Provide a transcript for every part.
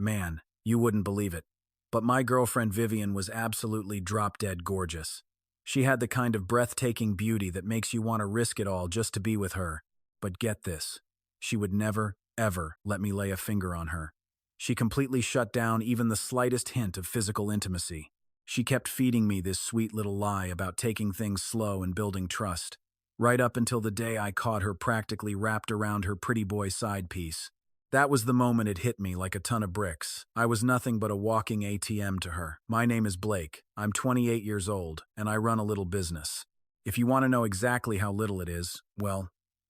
Man, you wouldn't believe it. But my girlfriend Vivian was absolutely drop-dead gorgeous. She had the kind of breathtaking beauty that makes you want to risk it all just to be with her. But get this, she would never, ever let me lay a finger on her. She completely shut down even the slightest hint of physical intimacy. She kept feeding me this sweet little lie about taking things slow and building trust, right up until the day I caught her practically wrapped around her pretty boy side piece. That was the moment it hit me like a ton of bricks. I was nothing but a walking ATM to her. My name is Blake. I'm 28 years old, and I run a little business. If you want to know exactly how little it is, well,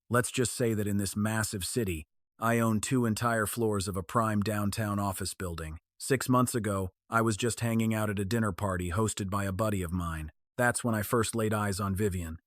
let's just say that in this massive city, I own 2 entire floors of a prime downtown office building. 6 months ago, I was just hanging out at a dinner party hosted by a buddy of mine. That's when I first laid eyes on Vivian.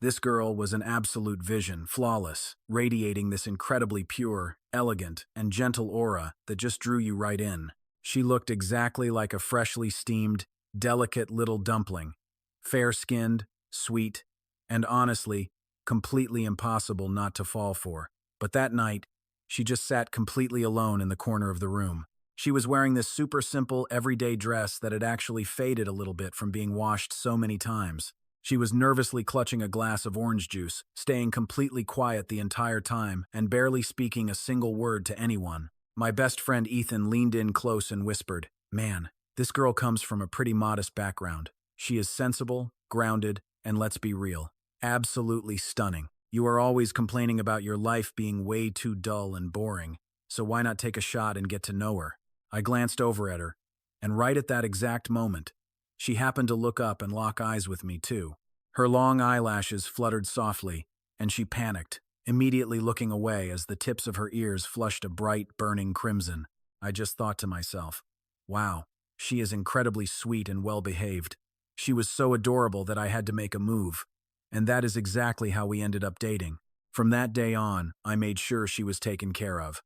This girl was an absolute vision, flawless, radiating this incredibly pure, elegant, and gentle aura that just drew you right in. She looked exactly like a freshly steamed, delicate little dumpling, fair-skinned, sweet, and honestly, completely impossible not to fall for. But that night, she just sat completely alone in the corner of the room. She was wearing this super simple, everyday dress that had actually faded a little bit from being washed so many times. She was nervously clutching a glass of orange juice, staying completely quiet the entire time and barely speaking a single word to anyone. My best friend Ethan leaned in close and whispered, "Man, this girl comes from a pretty modest background. She is sensible, grounded, and let's be real, absolutely stunning. You are always complaining about your life being way too dull and boring, so why not take a shot and get to know her?" I glanced over at her, and right at that exact moment, she happened to look up and lock eyes with me too. Her long eyelashes fluttered softly, and she panicked, immediately looking away as the tips of her ears flushed a bright, burning crimson. I just thought to myself, wow, she is incredibly sweet and well-behaved. She was so adorable that I had to make a move, and that is exactly how we ended up dating. From that day on, I made sure she was taken care of.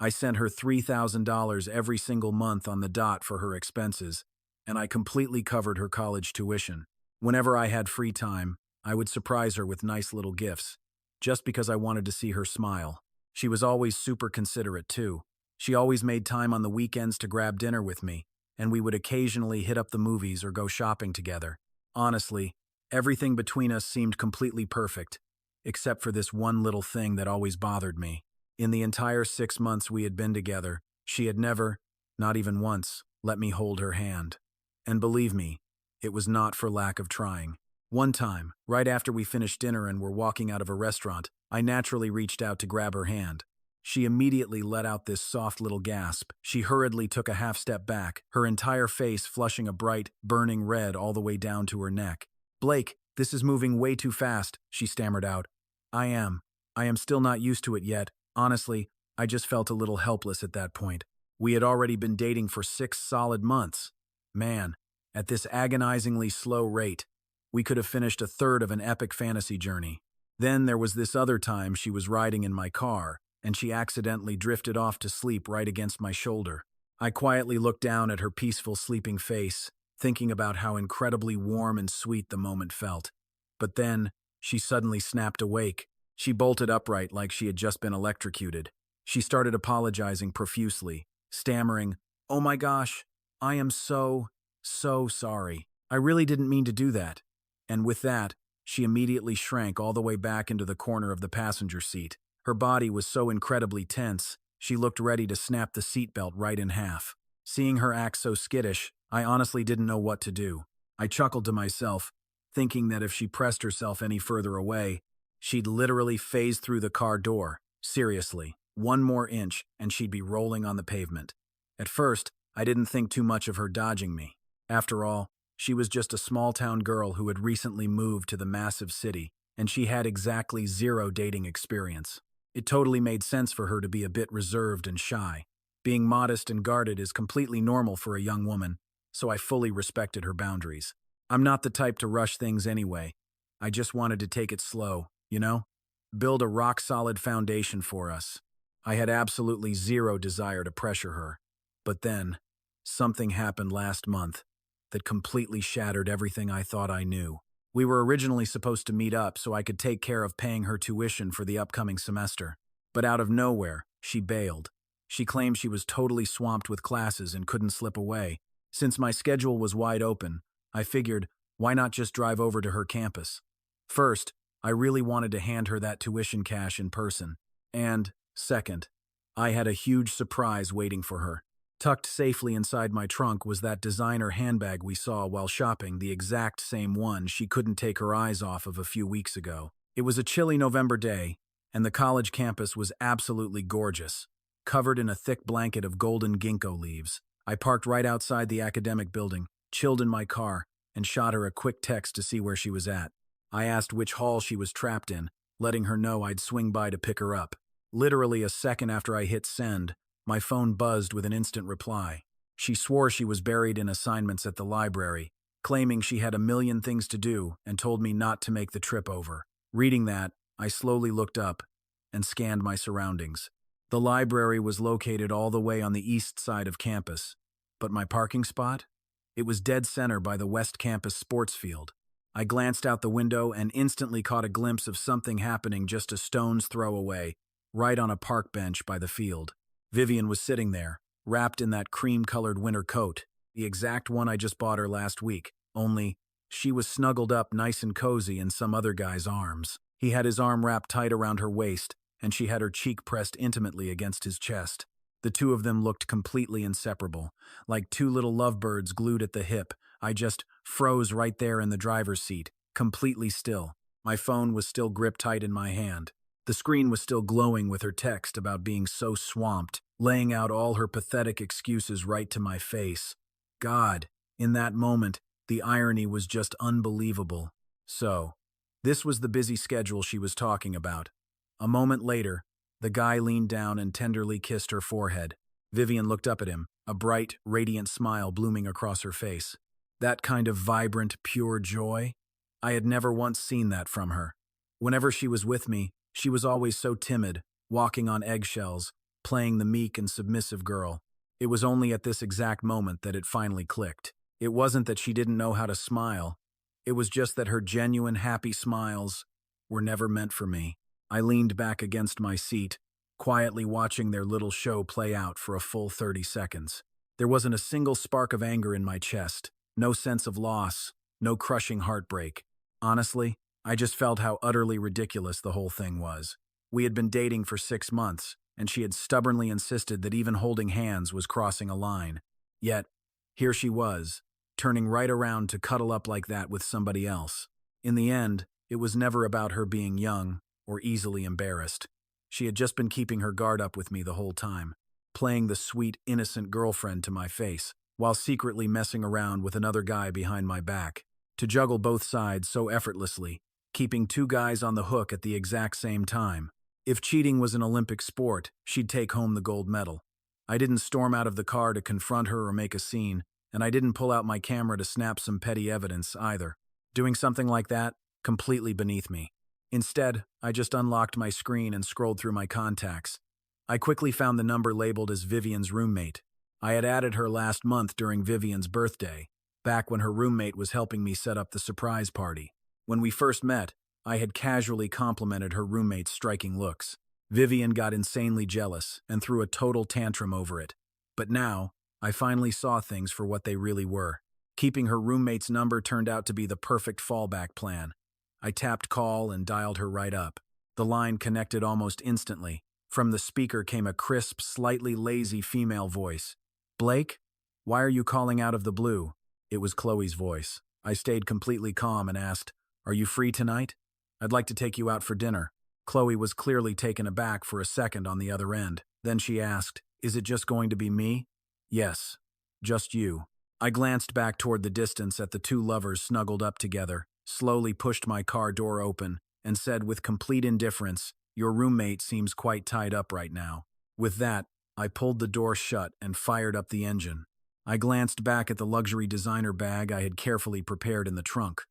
I sent her $3,000 every single month on the dot for her expenses, and I completely covered her college tuition. Whenever I had free time, I would surprise her with nice little gifts, just because I wanted to see her smile. She was always super considerate too. She always made time on the weekends to grab dinner with me, and we would occasionally hit up the movies or go shopping together. Honestly, everything between us seemed completely perfect, except for this one little thing that always bothered me. In the entire 6 months we had been together, she had never, not even once, let me hold her hand. And believe me, it was not for lack of trying. One time, right after we finished dinner and were walking out of a restaurant, I naturally reached out to grab her hand. She immediately let out this soft little gasp. She hurriedly took a half step back, her entire face flushing a bright, burning red all the way down to her neck. "Blake, this is moving way too fast," she stammered out. I am still not used to it yet. Honestly, I just felt a little helpless at that point. We had already been dating for 6 solid months. Man, at this agonizingly slow rate, we could have finished a third of an epic fantasy journey. Then there was this other time she was riding in my car, and she accidentally drifted off to sleep right against my shoulder. I quietly looked down at her peaceful sleeping face, thinking about how incredibly warm and sweet the moment felt. But then, she suddenly snapped awake. She bolted upright like she had just been electrocuted. She started apologizing profusely, stammering, "Oh my gosh, I am so sorry. I really didn't mean to do that." And with that, she immediately shrank all the way back into the corner of the passenger seat. Her body was so incredibly tense, she looked ready to snap the seatbelt right in half. Seeing her act so skittish, I honestly didn't know what to do. I chuckled to myself, thinking that if she pressed herself any further away, she'd literally phase through the car door. Seriously, one more inch and she'd be rolling on the pavement. At first, I didn't think too much of her dodging me. After all, she was just a small-town girl who had recently moved to the massive city, and she had exactly 0 dating experience. It totally made sense for her to be a bit reserved and shy. Being modest and guarded is completely normal for a young woman, so I fully respected her boundaries. I'm not the type to rush things anyway. I just wanted to take it slow, you know? Build a rock-solid foundation for us. I had absolutely 0 desire to pressure her. But then, something happened last month that completely shattered everything I thought I knew. We were originally supposed to meet up so I could take care of paying her tuition for the upcoming semester. But out of nowhere, she bailed. She claimed she was totally swamped with classes and couldn't slip away. Since my schedule was wide open, I figured, why not just drive over to her campus? First, I really wanted to hand her that tuition cash in person. And, second, I had a huge surprise waiting for her. Tucked safely inside my trunk was that designer handbag we saw while shopping, the exact same one she couldn't take her eyes off of a few weeks ago. It was a chilly November day, and the college campus was absolutely gorgeous, covered in a thick blanket of golden ginkgo leaves. I parked right outside the academic building, chilled in my car, and shot her a quick text to see where she was at. I asked which hall she was trapped in, letting her know I'd swing by to pick her up. Literally a second after I hit send, my phone buzzed with an instant reply. She swore she was buried in assignments at the library, claiming she had a million things to do and told me not to make the trip over. Reading that, I slowly looked up and scanned my surroundings. The library was located all the way on the east side of campus, but my parking spot? It was dead center by the West Campus sports field. I glanced out the window and instantly caught a glimpse of something happening just a stone's throw away, right on a park bench by the field. Vivian was sitting there, wrapped in that cream-colored winter coat, the exact one I just bought her last week, only she was snuggled up nice and cozy in some other guy's arms. He had his arm wrapped tight around her waist, and she had her cheek pressed intimately against his chest. The two of them looked completely inseparable, like two little lovebirds glued at the hip. I just froze right there in the driver's seat, completely still. My phone was still gripped tight in my hand. The screen was still glowing with her text about being so swamped, laying out all her pathetic excuses right to my face. God, in that moment, the irony was just unbelievable. So, this was the busy schedule she was talking about. A moment later, the guy leaned down and tenderly kissed her forehead. Vivian looked up at him, a bright, radiant smile blooming across her face. That kind of vibrant, pure joy? I had never once seen that from her. Whenever she was with me, she was always so timid, walking on eggshells, playing the meek and submissive girl. It was only at this exact moment that it finally clicked. It wasn't that she didn't know how to smile. It was just that her genuine, happy smiles were never meant for me. I leaned back against my seat, quietly watching their little show play out for a full 30 seconds. There wasn't a single spark of anger in my chest, no sense of loss, no crushing heartbreak. Honestly, I just felt how utterly ridiculous the whole thing was. We had been dating for 6 months, and she had stubbornly insisted that even holding hands was crossing a line. Yet, here she was, turning right around to cuddle up like that with somebody else. In the end, it was never about her being young or easily embarrassed. She had just been keeping her guard up with me the whole time, playing the sweet, innocent girlfriend to my face, while secretly messing around with another guy behind my back. To juggle both sides so effortlessly, keeping two guys on the hook at the exact same time. If cheating was an Olympic sport, she'd take home the gold medal. I didn't storm out of the car to confront her or make a scene, and I didn't pull out my camera to snap some petty evidence either. Doing something like that, completely beneath me. Instead, I just unlocked my screen and scrolled through my contacts. I quickly found the number labeled as Vivian's roommate. I had added her last month during Vivian's birthday, back when her roommate was helping me set up the surprise party. When we first met, I had casually complimented her roommate's striking looks. Vivian got insanely jealous and threw a total tantrum over it. But now, I finally saw things for what they really were. Keeping her roommate's number turned out to be the perfect fallback plan. I tapped call and dialed her right up. The line connected almost instantly. From the speaker came a crisp, slightly lazy female voice. "Blake? Why are you calling out of the blue?" It was Chloe's voice. I stayed completely calm and asked, "Are you free tonight? I'd like to take you out for dinner." Chloe was clearly taken aback for a second on the other end. Then she asked, "Is it just going to be me?" "Yes, just you." I glanced back toward the distance at the two lovers snuggled up together, slowly pushed my car door open, and said with complete indifference, "Your roommate seems quite tied up right now." With that, I pulled the door shut and fired up the engine. I glanced back at the luxury designer bag I had carefully prepared in the trunk.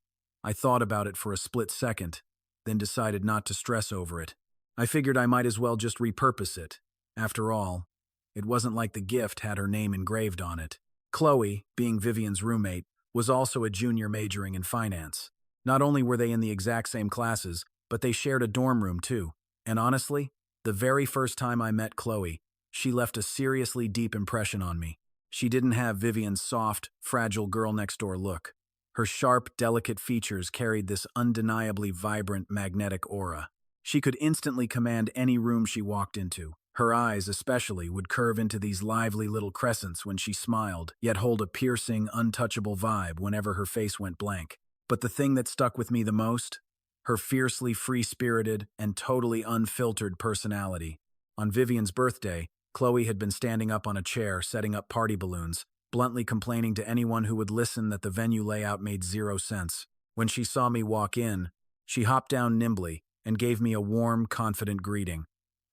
I thought about it for a split second, then decided not to stress over it. I figured I might as well just repurpose it. After all, it wasn't like the gift had her name engraved on it. Chloe, being Vivian's roommate, was also a junior majoring in finance. Not only were they in the exact same classes, but they shared a dorm room too. And honestly, the very first time I met Chloe, She left a seriously deep impression on me. She didn't have Vivian's soft, fragile girl-next-door look. Her sharp, delicate features carried this undeniably vibrant, magnetic aura. She could instantly command any room she walked into. Her eyes, especially, would curve into these lively little crescents when she smiled, yet hold a piercing, untouchable vibe whenever her face went blank. But the thing that stuck with me the most? Her fiercely free-spirited and totally unfiltered personality. On Vivian's birthday, Chloe had been standing up on a chair, setting up party balloons, bluntly complaining to anyone who would listen that the venue layout made zero sense. When she saw me walk in, she hopped down nimbly and gave me a warm, confident greeting.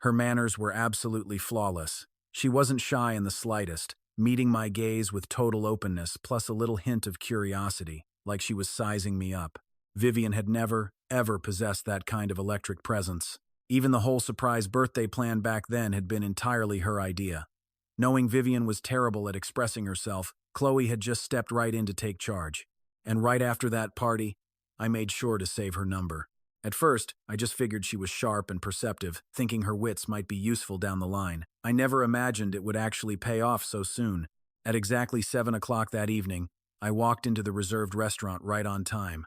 Her manners were absolutely flawless. She wasn't shy in the slightest, meeting my gaze with total openness plus a little hint of curiosity, like she was sizing me up. Vivian had never, ever possessed that kind of electric presence. Even the whole surprise birthday plan back then had been entirely her idea. Knowing Vivian was terrible at expressing herself, Chloe had just stepped right in to take charge. And right after that party, I made sure to save her number. At first, I just figured she was sharp and perceptive, thinking her wits might be useful down the line. I never imagined it would actually pay off so soon. At exactly 7 o'clock that evening, I walked into the reserved restaurant right on time.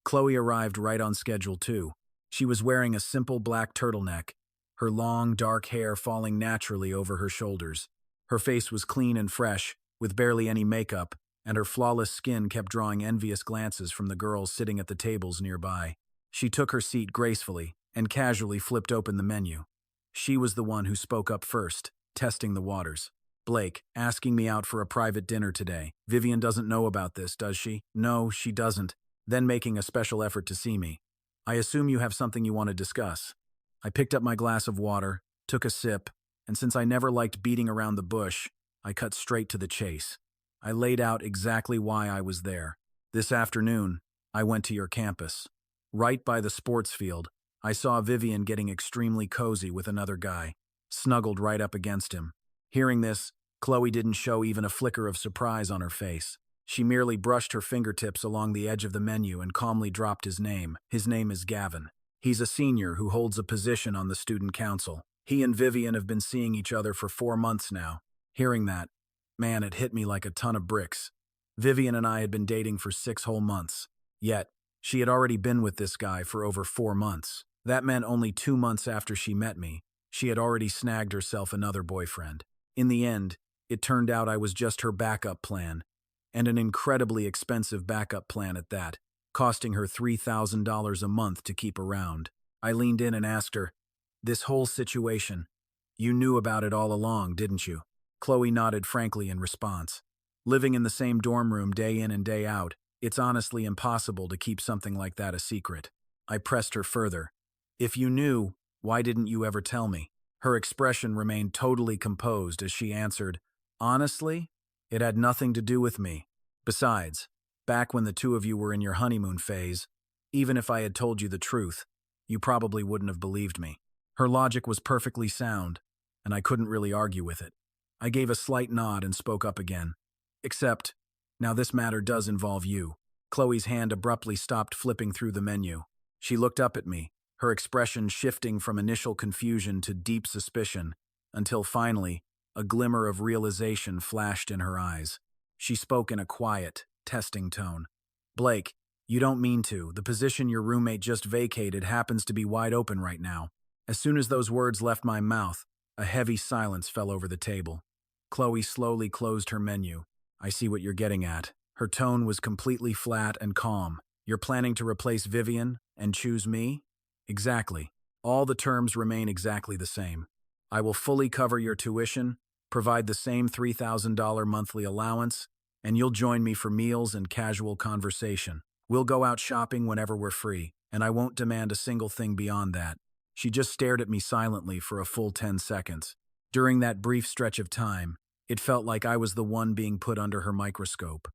Chloe arrived right on schedule too. She was wearing a simple black turtleneck, her long, dark hair falling naturally over her shoulders. Her face was clean and fresh, with barely any makeup, and her flawless skin kept drawing envious glances from the girls sitting at the tables nearby. She took her seat gracefully and casually flipped open the menu. She was the one who spoke up first, testing the waters. "Blake, asking me out for a private dinner today. Vivian doesn't know about this, does she?" "No, she doesn't." Then making a special effort to see me. "I assume you have something you want to discuss." I picked up my glass of water, took a sip, and since I never liked beating around the bush, I cut straight to the chase. I laid out exactly why I was there. "This afternoon, I went to your campus. Right by the sports field, I saw Vivian getting extremely cozy with another guy, snuggled right up against him." Hearing this, Chloe didn't show even a flicker of surprise on her face. She merely brushed her fingertips along the edge of the menu and calmly dropped his name. "His name is Gavin. He's a senior who holds a position on the student council. He and Vivian have been seeing each other for 4 months now." Hearing that, man, it hit me like a ton of bricks. Vivian and I had been dating for 6 whole months. Yet, she had already been with this guy for over 4 months. That meant only 2 months after she met me, she had already snagged herself another boyfriend. In the end, it turned out I was just her backup plan, and an incredibly expensive backup plan at that, costing her $3,000 a month to keep around. I leaned in and asked her, "This whole situation, you knew about it all along, didn't you?" Chloe nodded frankly in response. Living in the same dorm room day in and day out, it's honestly impossible to keep something like that a secret. I pressed her further. "If you knew, why didn't you ever tell me?" Her expression remained totally composed as she answered, "Honestly, it had nothing to do with me. Besides, back when the two of you were in your honeymoon phase, even if I had told you the truth, you probably wouldn't have believed me." Her logic was perfectly sound, and I couldn't really argue with it. I gave a slight nod and spoke up again. "Except, now this matter does involve you." Chloe's hand abruptly stopped flipping through the menu. She looked up at me, her expression shifting from initial confusion to deep suspicion, until finally, a glimmer of realization flashed in her eyes. She spoke in a quiet, testing tone. "Blake, you don't mean to. The position your roommate just vacated happens to be wide open right now." As soon as those words left my mouth, a heavy silence fell over the table. Chloe slowly closed her menu. "I see what you're getting at." Her tone was completely flat and calm. "You're planning to replace Vivian and choose me?" "Exactly. All the terms remain exactly the same. I will fully cover your tuition, provide the same $3,000 monthly allowance, and you'll join me for meals and casual conversation. We'll go out shopping whenever we're free, and I won't demand a single thing beyond that." She just stared at me silently for a full 10 seconds. During that brief stretch of time, it felt like I was the one being put under her microscope.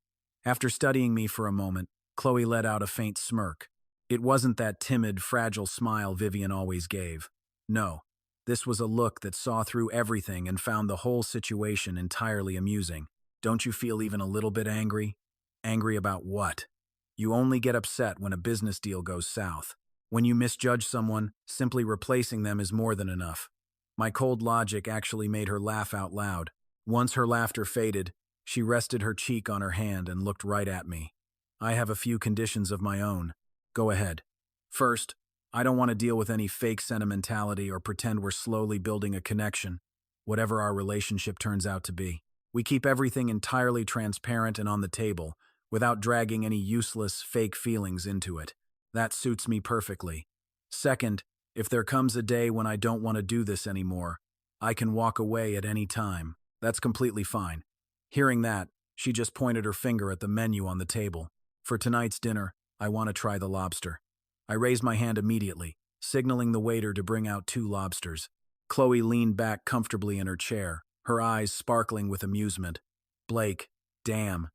After studying me for a moment, Chloe let out a faint smirk. It wasn't that timid, fragile smile Vivian always gave. No, this was a look that saw through everything and found the whole situation entirely amusing. "Don't you feel even a little bit angry?" "Angry about what?" "You only get upset when a business deal goes south. When you misjudge someone, simply replacing them is more than enough. My cold logic actually made her laugh out loud. Once her laughter faded, she rested her cheek on her hand and looked right at me. I have a few conditions of my own. Go ahead. First, I don't want to deal with any fake sentimentality or pretend we're slowly building a connection, whatever our relationship turns out to be. We keep everything entirely transparent and on the table, without dragging any useless, fake feelings into it. That suits me perfectly. Second, if there comes a day when I don't want to do this anymore, I can walk away at any time. That's completely fine. Hearing that, she just pointed her finger at the menu on the table. For tonight's dinner, I want to try the lobster. I raised my hand immediately, signaling the waiter to bring out 2 lobsters. Chloe leaned back comfortably in her chair, her eyes sparkling with amusement. Blake, damn,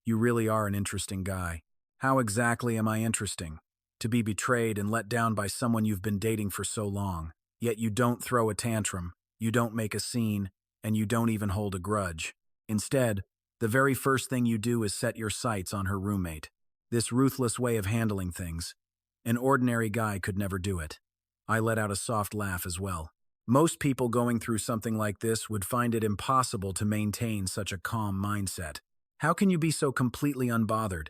you really are an interesting guy. How exactly am I interesting? To be betrayed and let down by someone you've been dating for so long, yet you don't throw a tantrum, you don't make a scene, and you don't even hold a grudge. Instead, the very first thing you do is set your sights on her roommate. This ruthless way of handling things. An ordinary guy could never do it. I let out a soft laugh as well. Most people going through something like this would find it impossible to maintain such a calm mindset. How can you be so completely unbothered?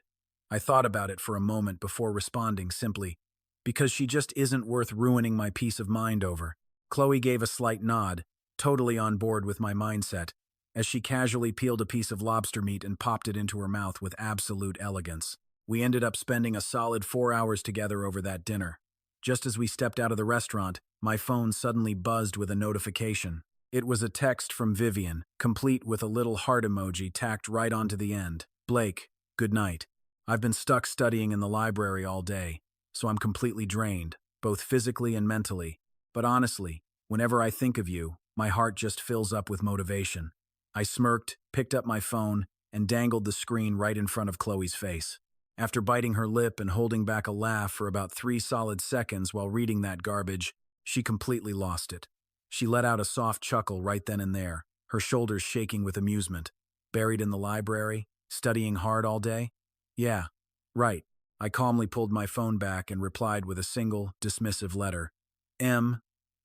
I thought about it for a moment before responding simply, because she just isn't worth ruining my peace of mind over. Chloe gave a slight nod, totally on board with my mindset, as she casually peeled a piece of lobster meat and popped it into her mouth with absolute elegance. We ended up spending a solid 4 hours together over that dinner. Just as we stepped out of the restaurant, my phone suddenly buzzed with a notification. It was a text from Vivian, complete with a little heart emoji tacked right onto the end. Blake, good night. I've been stuck studying in the library all day, so I'm completely drained, both physically and mentally. But honestly, whenever I think of you, my heart just fills up with motivation. I smirked, picked up my phone, and dangled the screen right in front of Chloe's face. After biting her lip and holding back a laugh for about 3 solid seconds while reading that garbage, she completely lost it. She let out a soft chuckle right then and there, her shoulders shaking with amusement. Buried in the library, studying hard all day? Yeah, right. I calmly pulled my phone back and replied with a single, dismissive letter. M.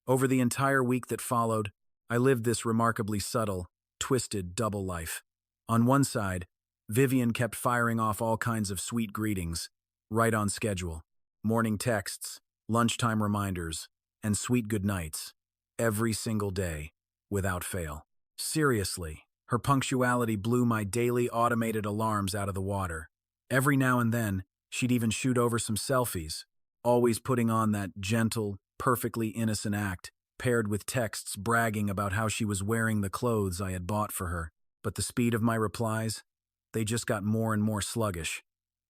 Over the entire week that followed, I lived this remarkably subtle, twisted double life. On one side, Vivian kept firing off all kinds of sweet greetings, right on schedule. Morning texts, lunchtime reminders, and sweet goodnights, every single day, without fail. Seriously, her punctuality blew my daily automated alarms out of the water. Every now and then, she'd even shoot over some selfies, always putting on that gentle, perfectly innocent act, paired with texts bragging about how she was wearing the clothes I had bought for her. But the speed of my replies, they just got more and more sluggish.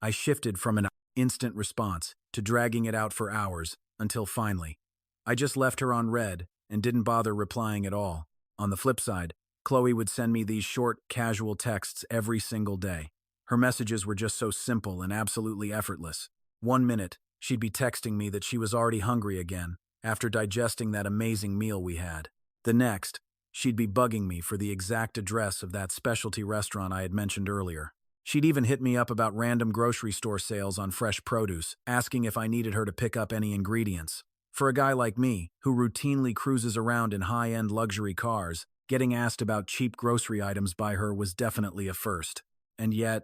I shifted from an instant response to dragging it out for hours, until finally, I just left her on read and didn't bother replying at all. On the flip side, Chloe would send me these short, casual texts every single day. Her messages were just so simple and absolutely effortless. 1 minute, she'd be texting me that she was already hungry again, after digesting that amazing meal we had. The next, she'd be bugging me for the exact address of that specialty restaurant I had mentioned earlier. She'd even hit me up about random grocery store sales on fresh produce, asking if I needed her to pick up any ingredients. For a guy like me, who routinely cruises around in high-end luxury cars, getting asked about cheap grocery items by her was definitely a first. And yet,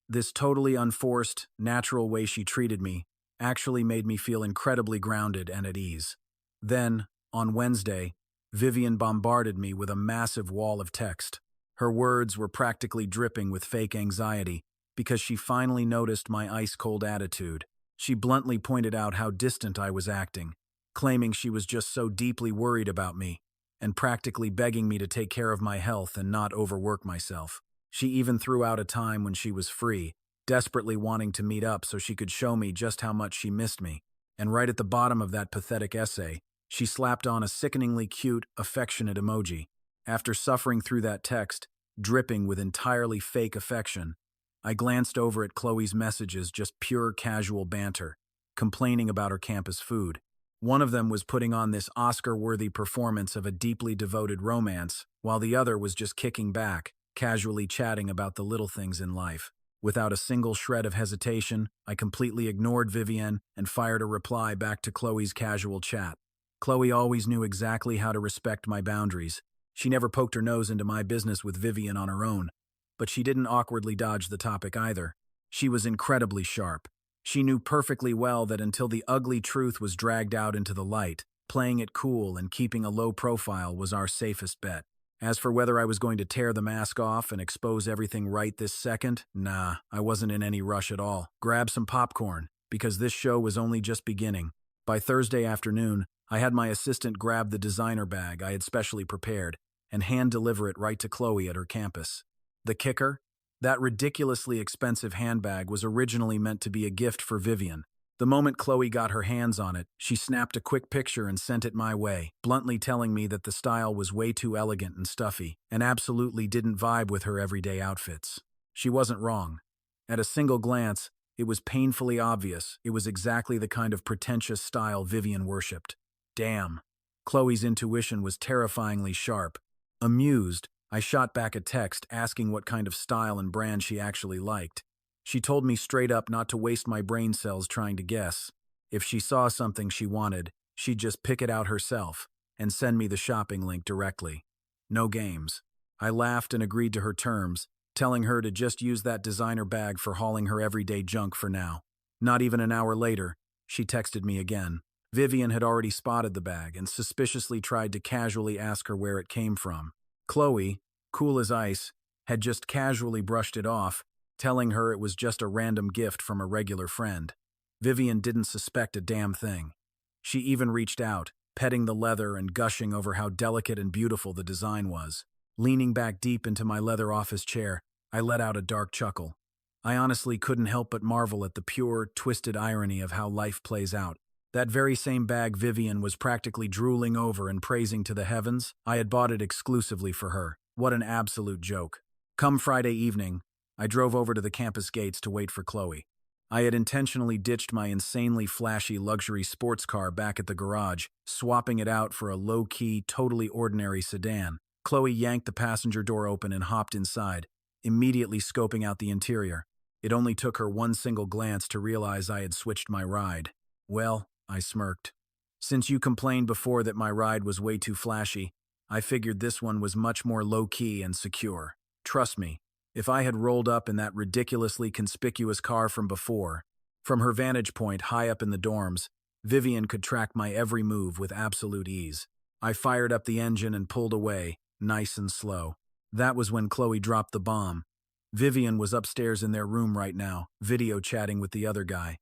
this totally unforced, natural way she treated me actually made me feel incredibly grounded and at ease. Then, on Wednesday, Vivian bombarded me with a massive wall of text. Her words were practically dripping with fake anxiety because she finally noticed my ice-cold attitude. She bluntly pointed out how distant I was acting, claiming she was just so deeply worried about me, and practically begging me to take care of my health and not overwork myself. She even threw out a time when she was free, desperately wanting to meet up so she could show me just how much she missed me. And right at the bottom of that pathetic essay, she slapped on a sickeningly cute, affectionate emoji. After suffering through that text, dripping with entirely fake affection, I glanced over at Chloe's messages, just pure casual banter, complaining about her campus food. One of them was putting on this Oscar-worthy performance of a deeply devoted romance, while the other was just kicking back, casually chatting about the little things in life. Without a single shred of hesitation, I completely ignored Vivian and fired a reply back to Chloe's casual chat. Chloe always knew exactly how to respect my boundaries. She never poked her nose into my business with Vivian on her own, but she didn't awkwardly dodge the topic either. She was incredibly sharp. She knew perfectly well that until the ugly truth was dragged out into the light, playing it cool and keeping a low profile was our safest bet. As for whether I was going to tear the mask off and expose everything right this second, nah, I wasn't in any rush at all. Grab some popcorn, because this show was only just beginning. By Thursday afternoon, I had my assistant grab the designer bag I had specially prepared and hand deliver it right to Chloe at her campus. The kicker? That ridiculously expensive handbag was originally meant to be a gift for Vivian. The moment Chloe got her hands on it, she snapped a quick picture and sent it my way, bluntly telling me that the style was way too elegant and stuffy, and absolutely didn't vibe with her everyday outfits. She wasn't wrong. At a single glance, it was painfully obvious it was exactly the kind of pretentious style Vivian worshipped. Damn. Chloe's intuition was terrifyingly sharp. Amused, I shot back a text asking what kind of style and brand she actually liked. She told me straight up not to waste my brain cells trying to guess. If she saw something she wanted, she'd just pick it out herself and send me the shopping link directly. No games. I laughed and agreed to her terms, telling her to just use that designer bag for hauling her everyday junk for now. Not even an hour later, she texted me again. Vivian had already spotted the bag and suspiciously tried to casually ask her where it came from. Chloe, cool as ice, had just casually brushed it off, telling her it was just a random gift from a regular friend. Vivian didn't suspect a damn thing. She even reached out, petting the leather and gushing over how delicate and beautiful the design was. Leaning back deep into my leather office chair, I let out a dark chuckle. I honestly couldn't help but marvel at the pure, twisted irony of how life plays out. That very same bag Vivian was practically drooling over and praising to the heavens, I had bought it exclusively for her. What an absolute joke. Come Friday evening, I drove over to the campus gates to wait for Chloe. I had intentionally ditched my insanely flashy luxury sports car back at the garage, swapping it out for a low-key, totally ordinary sedan. Chloe yanked the passenger door open and hopped inside, immediately scoping out the interior. It only took her one single glance to realize I had switched my ride. Well, I smirked. Since you complained before that my ride was way too flashy, I figured this one was much more low-key and secure. Trust me, if I had rolled up in that ridiculously conspicuous car from before, from her vantage point high up in the dorms, Vivian could track my every move with absolute ease. I fired up the engine and pulled away, nice and slow. That was when Chloe dropped the bomb. Vivian was upstairs in their room right now, video chatting with the other guy.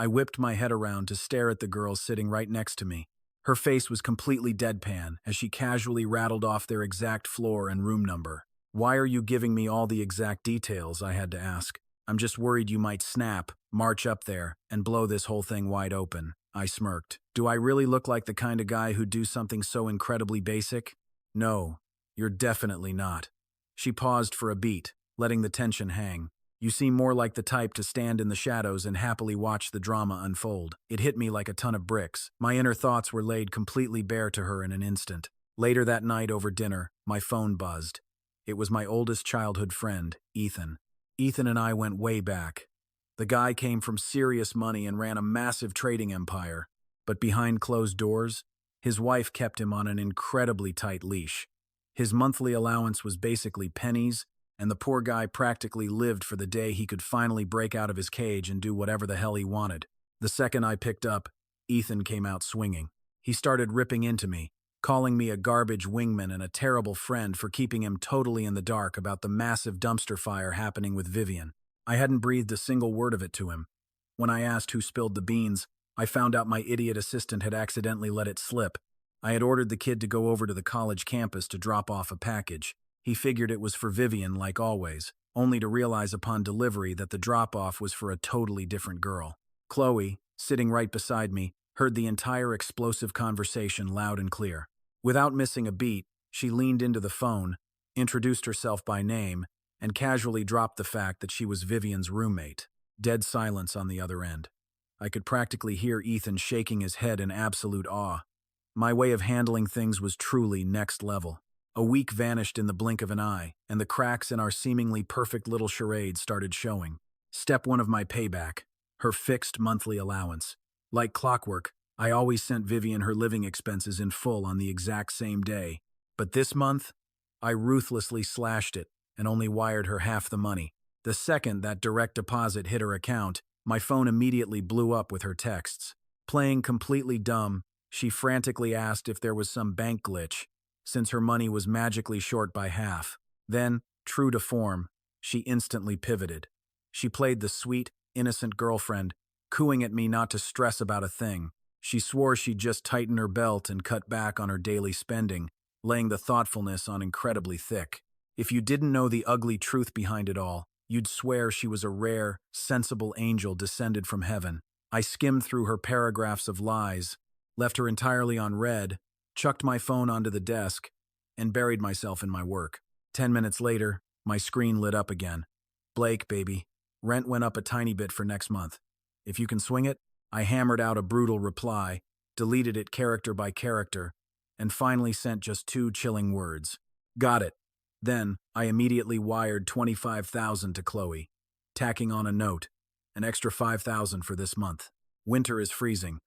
I whipped my head around to stare at the girl sitting right next to me. Her face was completely deadpan as she casually rattled off their exact floor and room number. Why are you giving me all the exact details? I had to ask. I'm just worried you might snap, march up there, and blow this whole thing wide open. I smirked. Do I really look like the kind of guy who'd do something so incredibly basic? No, you're definitely not. She paused for a beat, letting the tension hang. You seem more like the type to stand in the shadows and happily watch the drama unfold. It hit me like a ton of bricks. My inner thoughts were laid completely bare to her in an instant. Later that night over dinner, my phone buzzed. It was my oldest childhood friend, Ethan. Ethan and I went way back. The guy came from serious money and ran a massive trading empire. But behind closed doors, his wife kept him on an incredibly tight leash. His monthly allowance was basically pennies, and the poor guy practically lived for the day he could finally break out of his cage and do whatever the hell he wanted. The second I picked up, Ethan came out swinging. He started ripping into me, calling me a garbage wingman and a terrible friend for keeping him totally in the dark about the massive dumpster fire happening with Vivian. I hadn't breathed a single word of it to him. When I asked who spilled the beans, I found out my idiot assistant had accidentally let it slip. I had ordered the kid to go over to the college campus to drop off a package. He figured it was for Vivian, like always, only to realize upon delivery that the drop-off was for a totally different girl. Chloe, sitting right beside me, heard the entire explosive conversation loud and clear. Without missing a beat, she leaned into the phone, introduced herself by name, and casually dropped the fact that she was Vivian's roommate. Dead silence on the other end. I could practically hear Ethan shaking his head in absolute awe. My way of handling things was truly next level. A week vanished in the blink of an eye, and the cracks in our seemingly perfect little charade started showing. Step one of my payback, her fixed monthly allowance. Like clockwork, I always sent Vivian her living expenses in full on the exact same day. But this month, I ruthlessly slashed it and only wired her half the money. The second that direct deposit hit her account, my phone immediately blew up with her texts. Playing completely dumb, she frantically asked if there was some bank glitch, since her money was magically short by half. Then, true to form, she instantly pivoted. She played the sweet, innocent girlfriend, cooing at me not to stress about a thing. She swore she'd just tighten her belt and cut back on her daily spending, laying the thoughtfulness on incredibly thick. If you didn't know the ugly truth behind it all, you'd swear she was a rare, sensible angel descended from heaven. I skimmed through her paragraphs of lies, left her entirely on read, chucked my phone onto the desk, and buried myself in my work. 10 minutes later, my screen lit up again. Blake, baby, rent went up a tiny bit for next month. If you can swing it. I hammered out a brutal reply, deleted it character by character, and finally sent just 2 chilling words. Got it. Then, I immediately wired $25,000 to Chloe, tacking on a note, an extra $5,000 for this month. Winter is freezing.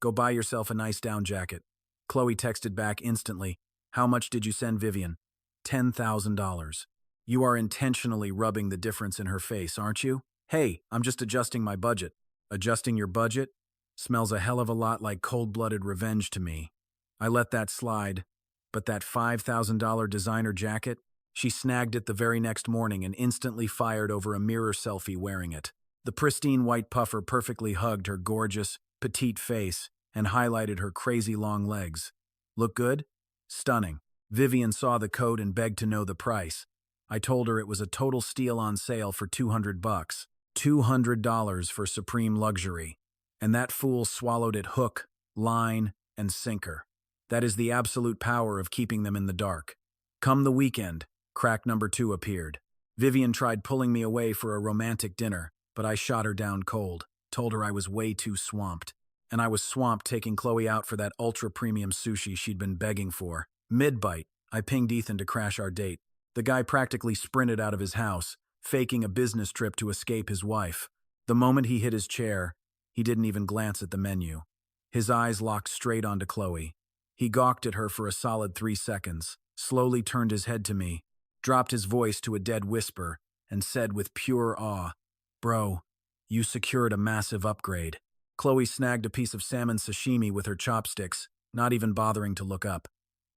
Go buy yourself a nice down jacket. Chloe texted back instantly. How much did you send Vivian? $10,000. You are intentionally rubbing the difference in her face, aren't you? Hey, I'm just adjusting my budget. Adjusting your budget? Smells a hell of a lot like cold-blooded revenge to me. I let that slide, but that $5,000 designer jacket? She snagged it the very next morning and instantly fired over a mirror selfie wearing it. The pristine white puffer perfectly hugged her gorgeous, petite face and highlighted her crazy long legs. Look good? Stunning. Vivian saw the coat and begged to know the price. I told her it was a total steal on sale for $200. $200 for supreme luxury. And that fool swallowed it hook, line, and sinker. That is the absolute power of keeping them in the dark. Come the weekend, crack number 2 appeared. Vivian tried pulling me away for a romantic dinner, but I shot her down cold, told her I was way too swamped. And I was swamped taking Chloe out for that ultra-premium sushi she'd been begging for. Mid-bite, I pinged Ethan to crash our date. The guy practically sprinted out of his house, faking a business trip to escape his wife. The moment he hit his chair, he didn't even glance at the menu. His eyes locked straight onto Chloe. He gawked at her for a solid 3 seconds, slowly turned his head to me, dropped his voice to a dead whisper, and said with pure awe, Bro, you secured a massive upgrade. Chloe snagged a piece of salmon sashimi with her chopsticks, not even bothering to look up.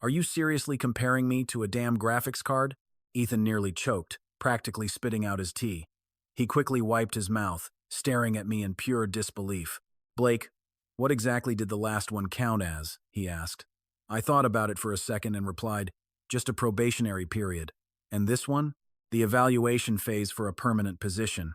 Are you seriously comparing me to a damn graphics card? Ethan nearly choked, practically spitting out his tea. He quickly wiped his mouth, staring at me in pure disbelief. Blake, what exactly did the last one count as? He asked. I thought about it for a second and replied, just a probationary period. And this one? The evaluation phase for a permanent position,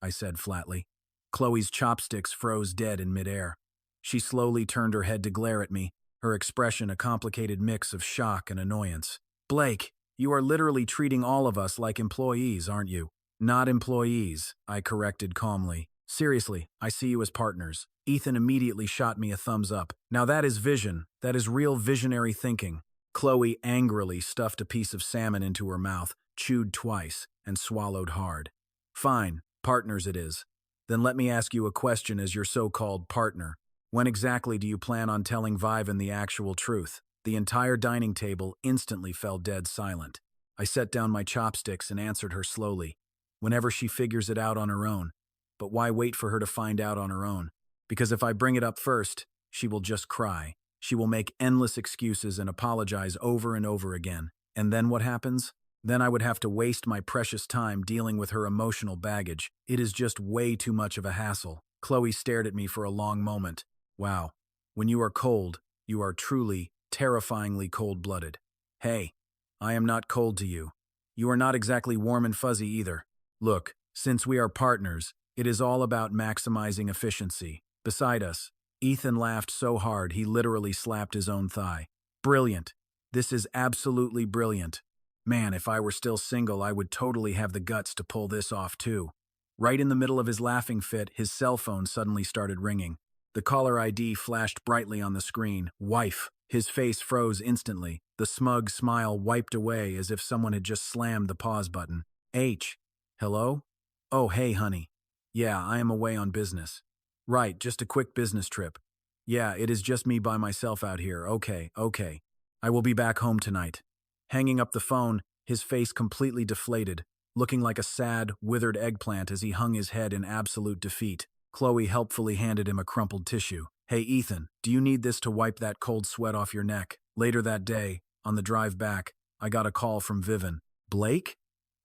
I said flatly. Chloe's chopsticks froze dead in midair. She slowly turned her head to glare at me, her expression a complicated mix of shock and annoyance. Blake, you are literally treating all of us like employees, aren't you? Not employees, I corrected calmly. Seriously, I see you as partners. Ethan immediately shot me a thumbs up. Now that is vision. That is real visionary thinking. Chloe angrily stuffed a piece of salmon into her mouth, chewed twice, and swallowed hard. Fine, partners it is. Then let me ask you a question as your so-called partner. When exactly do you plan on telling Viven the actual truth? The entire dining table instantly fell dead silent. I set down my chopsticks and answered her slowly. Whenever she figures it out on her own. But why wait for her to find out on her own? Because if I bring it up first, she will just cry. She will make endless excuses and apologize over and over again. And then what happens? Then I would have to waste my precious time dealing with her emotional baggage. It is just way too much of a hassle. Chloe stared at me for a long moment. Wow. When you are cold, you are truly, terrifyingly cold-blooded. Hey, I am not cold to you. You are not exactly warm and fuzzy either. Look, since we are partners, it is all about maximizing efficiency. Beside us, Ethan laughed so hard he literally slapped his own thigh. Brilliant. This is absolutely brilliant. Man, if I were still single, I would totally have the guts to pull this off too. Right in the middle of his laughing fit, his cell phone suddenly started ringing. The caller ID flashed brightly on the screen. Wife. His face froze instantly. The smug smile wiped away as if someone had just slammed the pause button. H. Hello? Oh, hey, honey. Yeah, I am away on business. Right, just a quick business trip. Yeah, it is just me by myself out here. Okay, okay. I will be back home tonight. Hanging up the phone, his face completely deflated, looking like a sad, withered eggplant as he hung his head in absolute defeat. Chloe helpfully handed him a crumpled tissue. Hey, Ethan, do you need this to wipe that cold sweat off your neck? Later that day, on the drive back, I got a call from Vivian. Blake?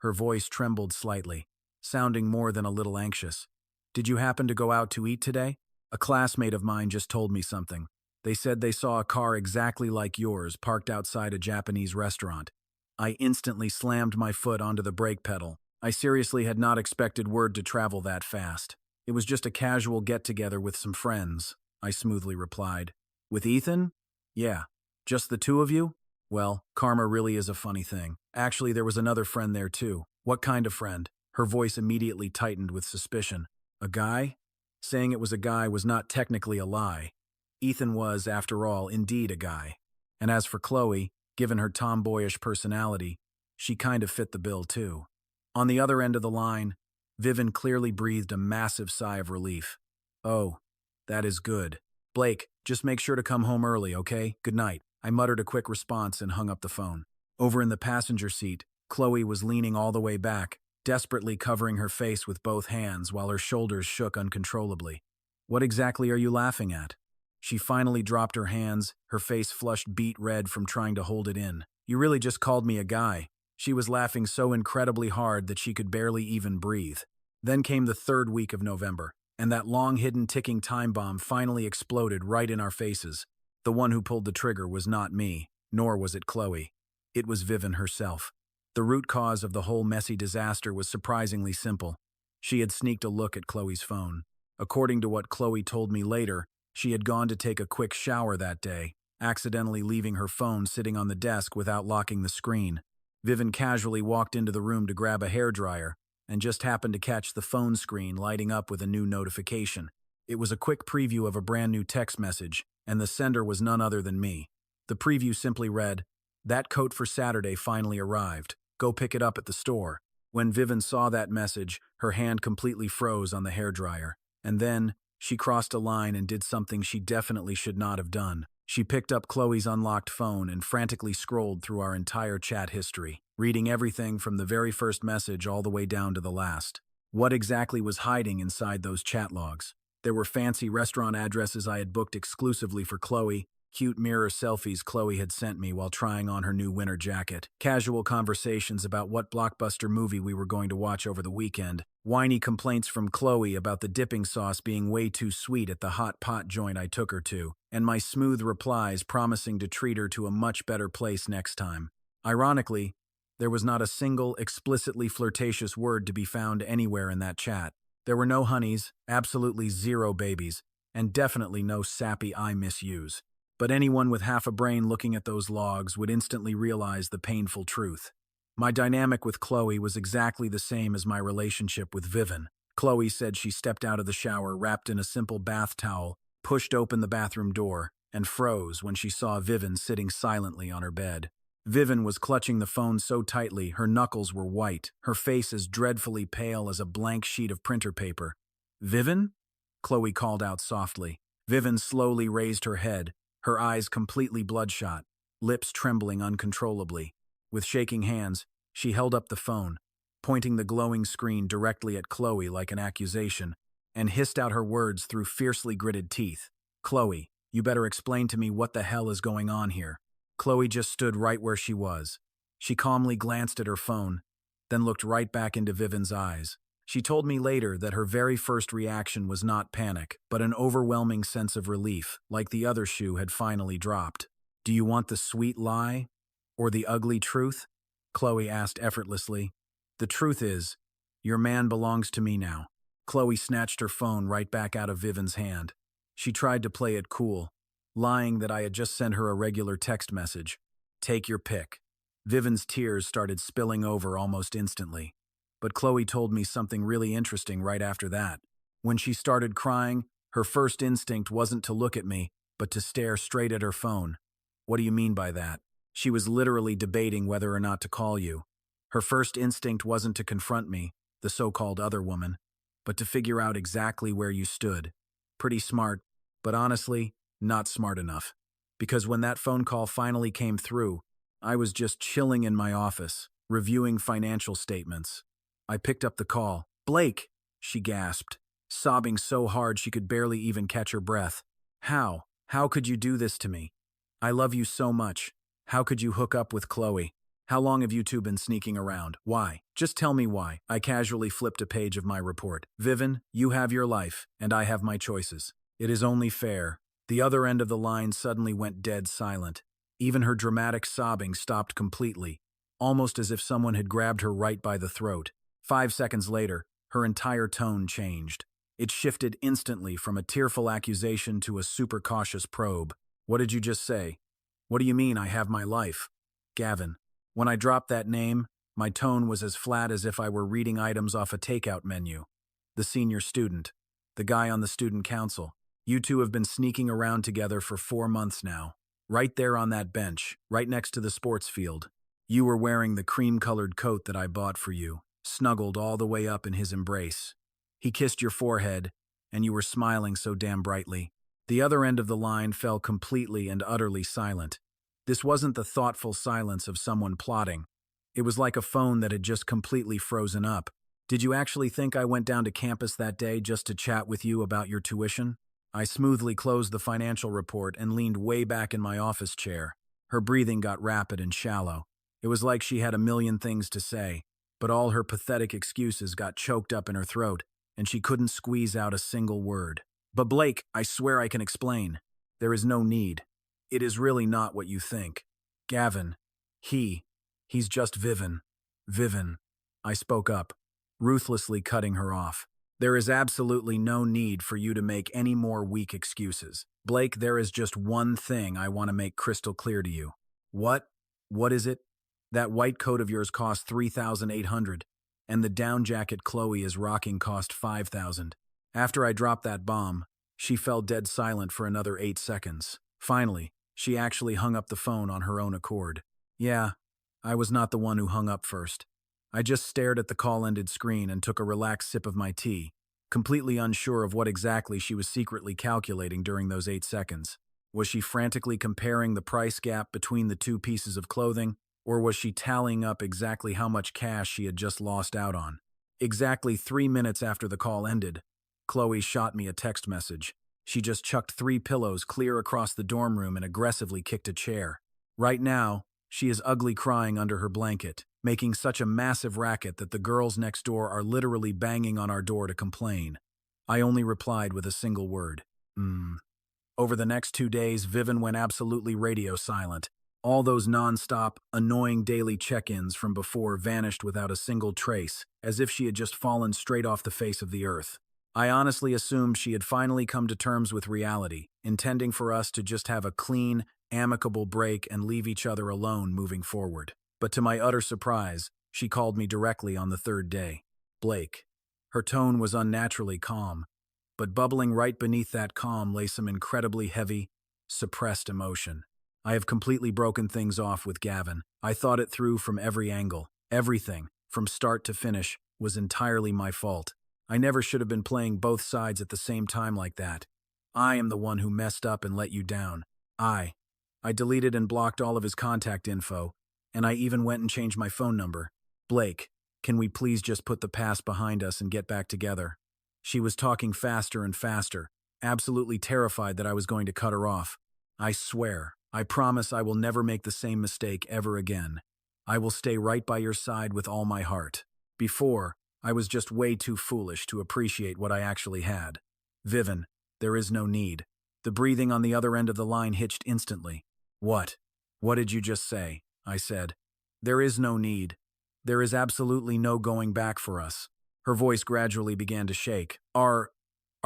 Her voice trembled slightly, sounding more than a little anxious. Did you happen to go out to eat today? A classmate of mine just told me something. They said they saw a car exactly like yours parked outside a Japanese restaurant. I instantly slammed my foot onto the brake pedal. I seriously had not expected word to travel that fast. It was just a casual get-together with some friends, I smoothly replied. With Ethan? Yeah. Just the two of you? Well, karma really is a funny thing. Actually, there was another friend there too. What kind of friend? Her voice immediately tightened with suspicion. A guy? Saying it was a guy was not technically a lie. Ethan was, after all, indeed a guy. And as for Chloe, given her tomboyish personality, she kind of fit the bill too. On the other end of the line, Vivian clearly breathed a massive sigh of relief. Oh, that is good. Blake, just make sure to come home early, okay? Good night. I muttered a quick response and hung up the phone. Over in the passenger seat, Chloe was leaning all the way back, desperately covering her face with both hands while her shoulders shook uncontrollably. What exactly are you laughing at? She finally dropped her hands, her face flushed beet red from trying to hold it in. You really just called me a guy. She was laughing so incredibly hard that she could barely even breathe. Then came the third week of November, and that long-hidden ticking time bomb finally exploded right in our faces. The one who pulled the trigger was not me, nor was it Chloe. It was Vivian herself. The root cause of the whole messy disaster was surprisingly simple. She had sneaked a look at Chloe's phone. According to what Chloe told me later, she had gone to take a quick shower that day, accidentally leaving her phone sitting on the desk without locking the screen. Vivian casually walked into the room to grab a hairdryer and just happened to catch the phone screen lighting up with a new notification. It was a quick preview of a brand new text message, and the sender was none other than me. The preview simply read, "That coat for Saturday finally arrived. Go pick it up at the store." When Vivian saw that message, her hand completely froze on the hairdryer. And then, she crossed a line and did something she definitely should not have done. She picked up Chloe's unlocked phone and frantically scrolled through our entire chat history, reading everything from the very first message all the way down to the last. What exactly was hiding inside those chat logs? There were fancy restaurant addresses I had booked exclusively for Chloe, cute mirror selfies Chloe had sent me while trying on her new winter jacket, casual conversations about what blockbuster movie we were going to watch over the weekend, whiny complaints from Chloe about the dipping sauce being way too sweet at the hot pot joint I took her to, and my smooth replies promising to treat her to a much better place next time. Ironically, there was not a single explicitly flirtatious word to be found anywhere in that chat. There were no honeys, absolutely zero babies, and definitely no sappy "I miss yous." But anyone with half a brain looking at those logs would instantly realize the painful truth. My dynamic with Chloe was exactly the same as my relationship with Vivian. Chloe said she stepped out of the shower wrapped in a simple bath towel, pushed open the bathroom door, and froze when she saw Vivian sitting silently on her bed. Vivian was clutching the phone so tightly her knuckles were white, her face as dreadfully pale as a blank sheet of printer paper. "Vivian?" Chloe called out softly. Vivian slowly raised her head, her eyes completely bloodshot, lips trembling uncontrollably. With shaking hands, she held up the phone, pointing the glowing screen directly at Chloe like an accusation, and hissed out her words through fiercely gritted teeth. "Chloe, you better explain to me what the hell is going on here." Chloe just stood right where she was. She calmly glanced at her phone, then looked right back into Vivian's eyes. She told me later that her very first reaction was not panic, but an overwhelming sense of relief, like the other shoe had finally dropped. "Do you want the sweet lie? Or the ugly truth?" Chloe asked effortlessly. "The truth is, your man belongs to me now." Chloe snatched her phone right back out of Vivian's hand. She tried to play it cool, lying that I had just sent her a regular text message. "Take your pick." Vivian's tears started spilling over almost instantly. But Chloe told me something really interesting right after that. When she started crying, her first instinct wasn't to look at me, but to stare straight at her phone. "What do you mean by that?" She was literally debating whether or not to call you. Her first instinct wasn't to confront me, the so-called other woman, but to figure out exactly where you stood. Pretty smart, but honestly, Not smart enough. Because when that phone call finally came through, I was just chilling in my office, reviewing financial statements. I picked up the call. "Blake," she gasped, sobbing so hard she could barely even catch her breath. "How? How could you do this to me? I love you so much. How could you hook up with Chloe? How long have you two been sneaking around? Why? Just tell me why." I casually flipped a page of my report. "Vivian, you have your life, and I have my choices. It is only fair." The other end of the line suddenly went dead silent. Even her dramatic sobbing stopped completely, almost as if someone had grabbed her right by the throat. 5 seconds later, her entire tone changed. It shifted instantly from a tearful accusation to a super cautious probe. "What did you just say? What do you mean I have my life?" "Gavin." When I dropped that name, my tone was as flat as if I were reading items off a takeout menu. "The senior student. The guy on the student council. You two have been sneaking around together for 4 months now. Right there on that bench, right next to the sports field. You were wearing the cream-colored coat that I bought for you, snuggled all the way up in his embrace. He kissed your forehead, and you were smiling so damn brightly." The other end of the line fell completely and utterly silent. This wasn't the thoughtful silence of someone plotting. It was like a phone that had just completely frozen up. "Did you actually think I went down to campus that day just to chat with you about your tuition?" I smoothly closed the financial report and leaned way back in my office chair. Her breathing got rapid and shallow. It was like she had a million things to say, but all her pathetic excuses got choked up in her throat, and she couldn't squeeze out a single word. "But Blake, I swear I can explain. There is no need. It is really not what you think. Gavin, he's just Vivian." "Vivian," I spoke up, ruthlessly cutting her off. "There is absolutely no need for you to make any more weak excuses. Blake, there is just one thing I want to make crystal clear to you." "What? What is it?" "That white coat of yours cost $3,800, and the down jacket Chloe is rocking cost $5,000. After I dropped that bomb, she fell dead silent for another 8 seconds. Finally, she actually hung up the phone on her own accord. Yeah, I was not the one who hung up first. I just stared at the call-ended screen and took a relaxed sip of my tea, completely unsure of what exactly she was secretly calculating during those 8 seconds. Was she frantically comparing the price gap between the two pieces of clothing, or was she tallying up exactly how much cash she had just lost out on? Exactly 3 minutes after the call ended, Chloe shot me a text message. She just chucked 3 pillows clear across the dorm room and aggressively kicked a chair. Right now, she is ugly crying under her blanket, making such a massive racket that the girls next door are literally banging on our door to complain. I only replied with a single word. Over the next 2 days, Vivian went absolutely radio silent. All those non-stop, annoying daily check-ins from before vanished without a single trace, as if she had just fallen straight off the face of the earth. I honestly assumed she had finally come to terms with reality, intending for us to just have a clean, amicable break and leave each other alone moving forward. But to my utter surprise, she called me directly on the 3rd day. "Blake." Her tone was unnaturally calm, but bubbling right beneath that calm lay some incredibly heavy, suppressed emotion. "I have completely broken things off with Gavin. I thought it through from every angle. Everything, from start to finish, was entirely my fault. I never should have been playing both sides at the same time like that. I am the one who messed up and let you down. I deleted and blocked all of his contact info, and I even went and changed my phone number. Blake, can we please just put the past behind us and get back together?" She was talking faster and faster, absolutely terrified that I was going to cut her off. "I swear, I promise I will never make the same mistake ever again. I will stay right by your side with all my heart. Before, I was just way too foolish to appreciate what I actually had. Vivian, there is no need." The breathing on the other end of the line hitched instantly. "What? What did you just say?" I said. "There is no need. There is absolutely no going back for us." Her voice gradually began to shake. Are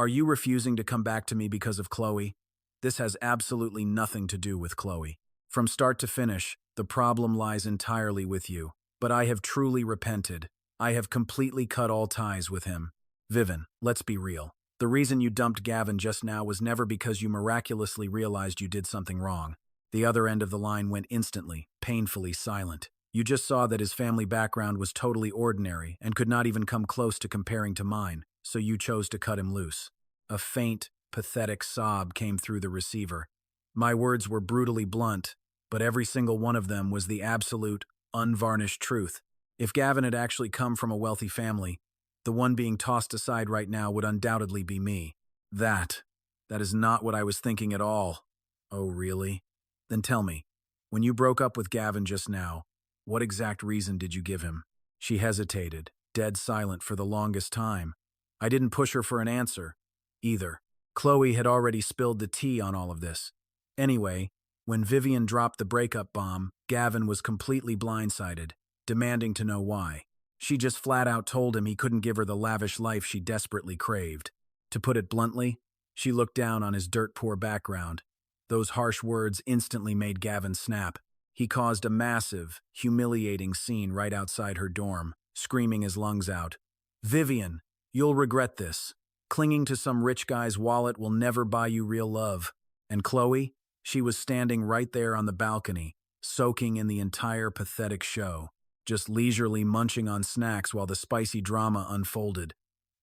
you refusing to come back to me because of Chloe? This has absolutely nothing to do with Chloe. From start to finish, the problem lies entirely with you. But I have truly repented. I have completely cut all ties with him. Vivian, let's be real. The reason you dumped Gavin just now was never because you miraculously realized you did something wrong. The other end of the line went instantly, painfully silent. You just saw that his family background was totally ordinary and could not even come close to comparing to mine, so you chose to cut him loose. A faint, pathetic sob came through the receiver. My words were brutally blunt, but every single one of them was the absolute, unvarnished truth. If Gavin had actually come from a wealthy family, the one being tossed aside right now would undoubtedly be me. That is not what I was thinking at all. Oh, really? Then tell me, when you broke up with Gavin just now, what exact reason did you give him? She hesitated, dead silent for the longest time. I didn't push her for an answer, either. Chloe had already spilled the tea on all of this. Anyway, when Vivian dropped the breakup bomb, Gavin was completely blindsided, demanding to know why. She just flat out told him he couldn't give her the lavish life she desperately craved. To put it bluntly, she looked down on his dirt-poor background. Those harsh words instantly made Gavin snap. He caused a massive, humiliating scene right outside her dorm, screaming his lungs out. "Vivian, you'll regret this. Clinging to some rich guy's wallet will never buy you real love." And Chloe? She was standing right there on the balcony, soaking in the entire pathetic show, just leisurely munching on snacks while the spicy drama unfolded.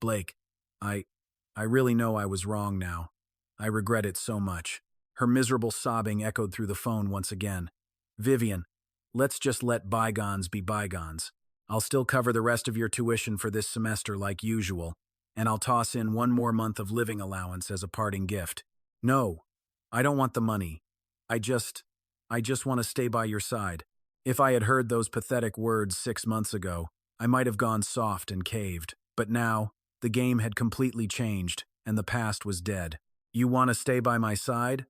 "Blake, I really know I was wrong now. I regret it so much." Her miserable sobbing echoed through the phone once again. "Vivian, let's just let bygones be bygones. I'll still cover the rest of your tuition for this semester like usual, and I'll toss in one more month of living allowance as a parting gift. No, I don't want the money. I just want to stay by your side." If I had heard those pathetic words 6 months ago, I might have gone soft and caved. But now, the game had completely changed, and the past was dead. "You want to stay by my side?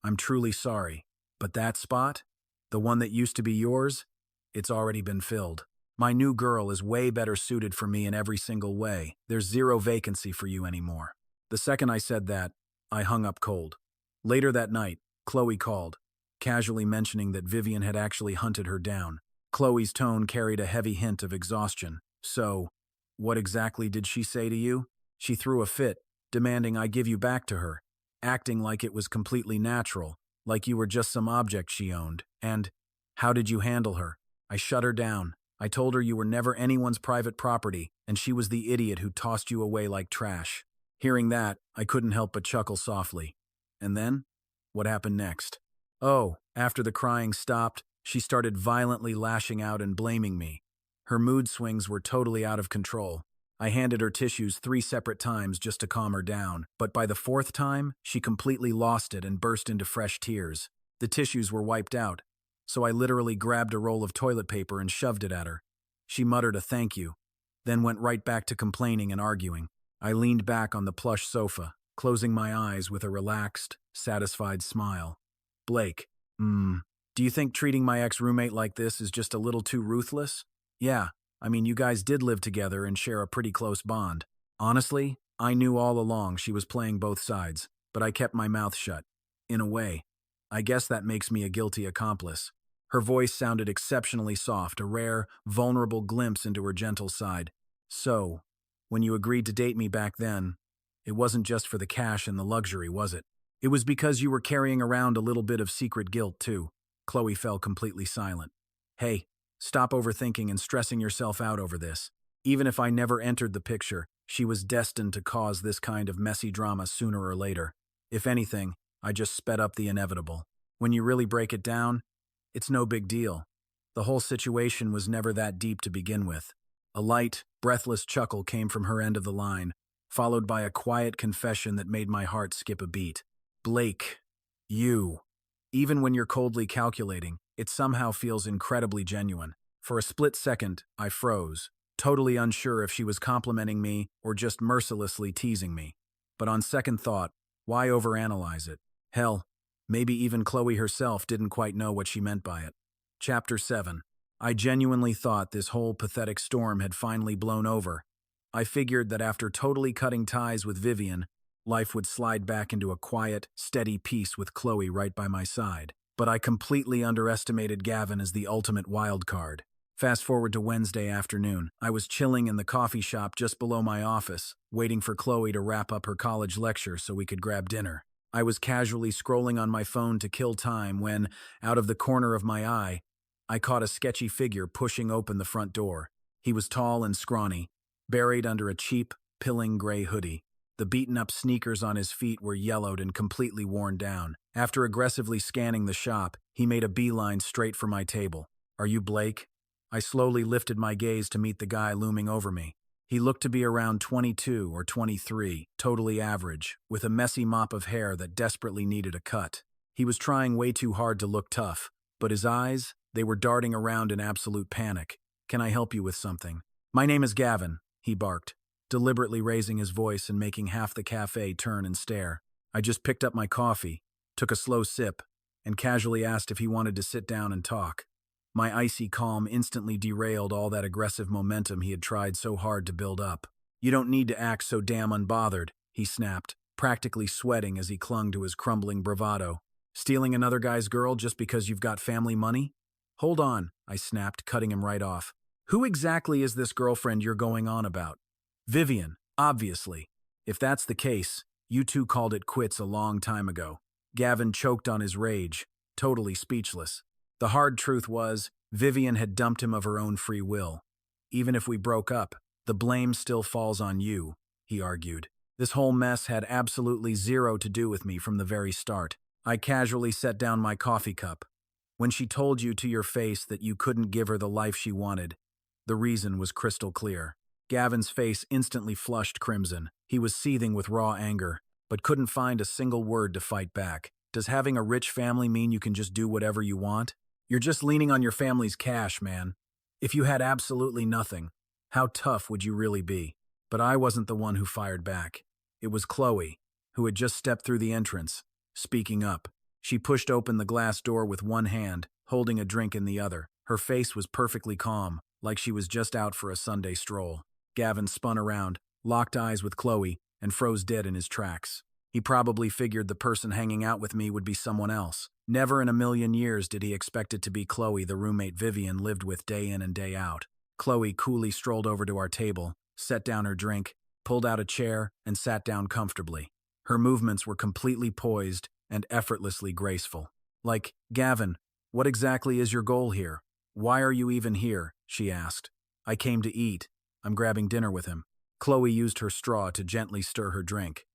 I'm truly sorry. But that spot, the one that used to be yours, it's already been filled. My new girl is way better suited for me in every single way. There's zero vacancy for you anymore." The second I said that, I hung up cold. Later that night, Chloe called, casually mentioning that Vivian had actually hunted her down. Chloe's tone carried a heavy hint of exhaustion. "So, what exactly did she say to you?" "She threw a fit, demanding I give you back to her, acting like it was completely natural, like you were just some object she owned. And how did you handle her?" "I shut her down. I told her you were never anyone's private property, and she was the idiot who tossed you away like trash." Hearing that, I couldn't help but chuckle softly. And then? What happened next? Oh, after the crying stopped, she started violently lashing out and blaming me. Her mood swings were totally out of control. I handed her tissues 3 separate times just to calm her down, but by the 4th time, she completely lost it and burst into fresh tears. The tissues were wiped out, so I literally grabbed a roll of toilet paper and shoved it at her. She muttered a thank you, then went right back to complaining and arguing. I leaned back on the plush sofa, closing my eyes with a relaxed, satisfied smile. "Blake, do you think treating my ex-roommate like this is just a little too ruthless?" "Yeah, I mean, you guys did live together and share a pretty close bond." Honestly, I knew all along she was playing both sides, but I kept my mouth shut. In a way, I guess that makes me a guilty accomplice. Her voice sounded exceptionally soft, a rare, vulnerable glimpse into her gentle side. "So, when you agreed to date me back then, it wasn't just for the cash and the luxury, was it? It was because you were carrying around a little bit of secret guilt, too." Chloe fell completely silent. "Hey, stop overthinking and stressing yourself out over this. Even if I never entered the picture, she was destined to cause this kind of messy drama sooner or later. If anything, I just sped up the inevitable. When you really break it down, it's no big deal. The whole situation was never that deep to begin with." A light, breathless chuckle came from her end of the line, followed by a quiet confession that made my heart skip a beat. "Blake, even when you're coldly calculating, it somehow feels incredibly genuine." For a split second, I froze, totally unsure if she was complimenting me or just mercilessly teasing me. But on second thought, why overanalyze it? Hell, maybe even Chloe herself didn't quite know what she meant by it. Chapter 7. I genuinely thought this whole pathetic storm had finally blown over. I figured that after totally cutting ties with Vivian, life would slide back into a quiet, steady peace with Chloe right by my side. But I completely underestimated Gavin as the ultimate wild card. Fast forward to Wednesday afternoon. I was chilling in the coffee shop just below my office, waiting for Chloe to wrap up her college lecture so we could grab dinner. I was casually scrolling on my phone to kill time when, out of the corner of my eye, I caught a sketchy figure pushing open the front door. He was tall and scrawny, buried under a cheap, pilling gray hoodie. The beaten-up sneakers on his feet were yellowed and completely worn down. After aggressively scanning the shop, he made a beeline straight for my table. "Are you Blake?" I slowly lifted my gaze to meet the guy looming over me. He looked to be around 22 or 23, totally average, with a messy mop of hair that desperately needed a cut. He was trying way too hard to look tough, but his eyes, they were darting around in absolute panic. "Can I help you with something?" "My name is Gavin," he barked, deliberately raising his voice and making half the cafe turn and stare. I just picked up my coffee, took a slow sip, and casually asked if he wanted to sit down and talk. My icy calm instantly derailed all that aggressive momentum he had tried so hard to build up. "You don't need to act so damn unbothered," he snapped, practically sweating as he clung to his crumbling bravado. "Stealing another guy's girl just because you've got family money?" "Hold on," I snapped, cutting him right off. "Who exactly is this girlfriend you're going on about?" "Vivian, obviously. If that's the case, you two called it quits a long time ago." Gavin choked on his rage, totally speechless. The hard truth was, Vivian had dumped him of her own free will. "Even if we broke up, the blame still falls on you," he argued. "This whole mess had absolutely zero to do with me from the very start." I casually set down my coffee cup. "When she told you to your face that you couldn't give her the life she wanted, the reason was crystal clear." Gavin's face instantly flushed crimson. He was seething with raw anger, but couldn't find a single word to fight back. "Does having a rich family mean you can just do whatever you want? You're just leaning on your family's cash, man. If you had absolutely nothing, how tough would you really be?" But I wasn't the one who fired back. It was Chloe, who had just stepped through the entrance, speaking up. She pushed open the glass door with one hand, holding a drink in the other. Her face was perfectly calm, like she was just out for a Sunday stroll. Gavin spun around, locked eyes with Chloe, and froze dead in his tracks. He probably figured the person hanging out with me would be someone else. Never in a million years did he expect it to be Chloe, the roommate Vivian lived with day in and day out. Chloe coolly strolled over to our table, set down her drink, pulled out a chair, and sat down comfortably. Her movements were completely poised and effortlessly graceful. Like, "Gavin, what exactly is your goal here? Why are you even here?" she asked. "I came to eat. I'm grabbing dinner with him." Chloe used her straw to gently stir her drink.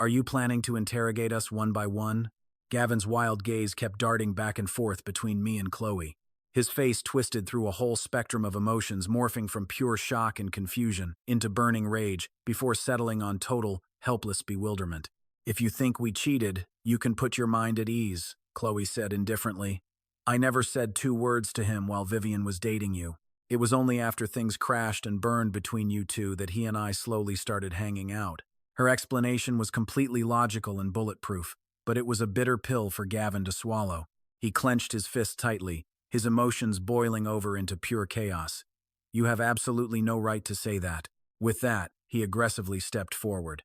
"Are you planning to interrogate us one by one?" Gavin's wild gaze kept darting back and forth between me and Chloe. His face twisted through a whole spectrum of emotions, morphing from pure shock and confusion into burning rage before settling on total, helpless bewilderment. "If you think we cheated, you can put your mind at ease," Chloe said indifferently. "I never said two words to him while Vivian was dating you. It was only after things crashed and burned between you two that he and I slowly started hanging out." Her explanation was completely logical and bulletproof, but it was a bitter pill for Gavin to swallow. He clenched his fist tightly, his emotions boiling over into pure chaos. "You have absolutely no right to say that." With that, he aggressively stepped forward.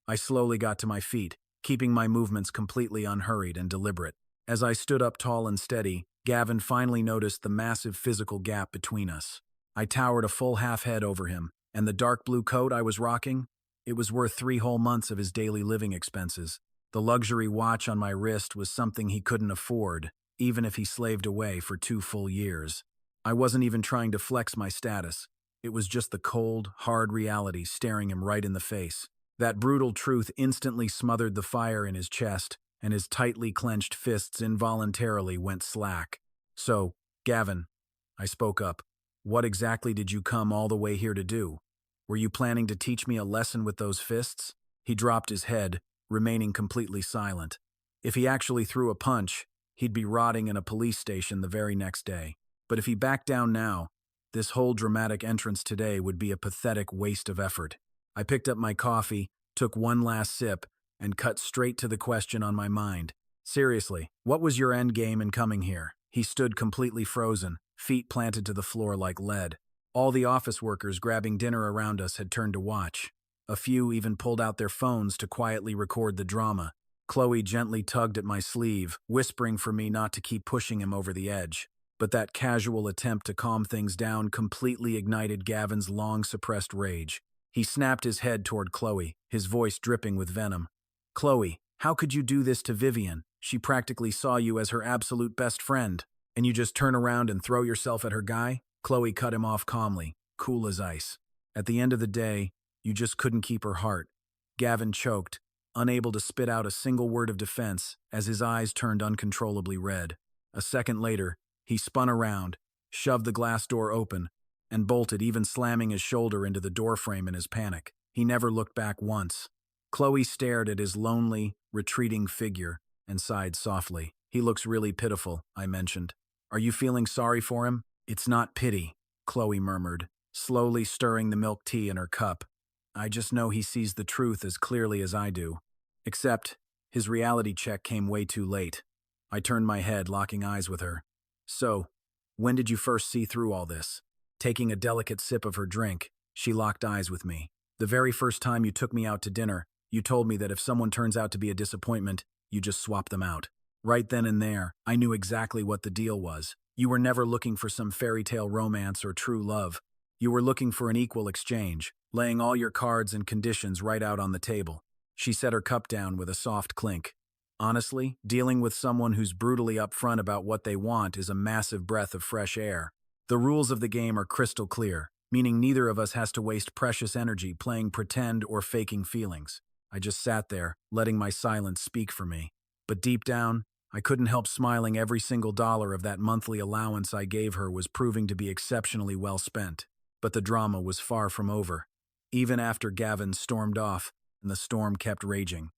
I slowly got to my feet, keeping my movements completely unhurried and deliberate. As I stood up tall and steady, Gavin finally noticed the massive physical gap between us. I towered a full half head over him, and the dark blue coat I was rocking, it was worth 3 whole months of his daily living expenses. The luxury watch on my wrist was something he couldn't afford, even if he slaved away for 2 full years. I wasn't even trying to flex my status. It was just the cold, hard reality staring him right in the face. That brutal truth instantly smothered the fire in his chest, and his tightly clenched fists involuntarily went slack. "So, Gavin," I spoke up, "what exactly did you come all the way here to do? Were you planning to teach me a lesson with those fists?" He dropped his head, remaining completely silent. If he actually threw a punch, he'd be rotting in a police station the very next day. But if he backed down now, this whole dramatic entrance today would be a pathetic waste of effort. I picked up my coffee, took one last sip, and cut straight to the question on my mind. "Seriously, what was your end game in coming here?" He stood completely frozen, feet planted to the floor like lead. All the office workers grabbing dinner around us had turned to watch. A few even pulled out their phones to quietly record the drama. Chloe gently tugged at my sleeve, whispering for me not to keep pushing him over the edge. But that casual attempt to calm things down completely ignited Gavin's long-suppressed rage. He snapped his head toward Chloe, his voice dripping with venom. "Chloe, how could you do this to Vivian? She practically saw you as her absolute best friend. And you just turn around and throw yourself at her guy?" Chloe cut him off calmly, cool as ice. "At the end of the day, you just couldn't keep her heart. Gavin choked, unable to spit out a single word of defense as his eyes turned uncontrollably red. A second later, he spun around, shoved the glass door open, and bolted, even slamming his shoulder into the doorframe in his panic. He never looked back once. Chloe stared at his lonely, retreating figure and sighed softly. "He looks really pitiful," I mentioned. "Are you feeling sorry for him?" "It's not pity," Chloe murmured, slowly stirring the milk tea in her cup. "I just know he sees the truth as clearly as I do. Except, his reality check came way too late." I turned my head, locking eyes with her. "So, when did you first see through all this?" Taking a delicate sip of her drink, she locked eyes with me. "The very first time you took me out to dinner, you told me that if someone turns out to be a disappointment, you just swap them out. Right then and there, I knew exactly what the deal was. You were never looking for some fairy tale romance or true love. You were looking for an equal exchange, laying all your cards and conditions right out on the table." She set her cup down with a soft clink. "Honestly, dealing with someone who's brutally upfront about what they want is a massive breath of fresh air. The rules of the game are crystal clear, meaning neither of us has to waste precious energy playing pretend or faking feelings." I just sat there, letting my silence speak for me. But deep down, I couldn't help smiling. Every single dollar of that monthly allowance I gave her was proving to be exceptionally well spent. But the drama was far from over. Even after Gavin stormed off, and the storm kept raging.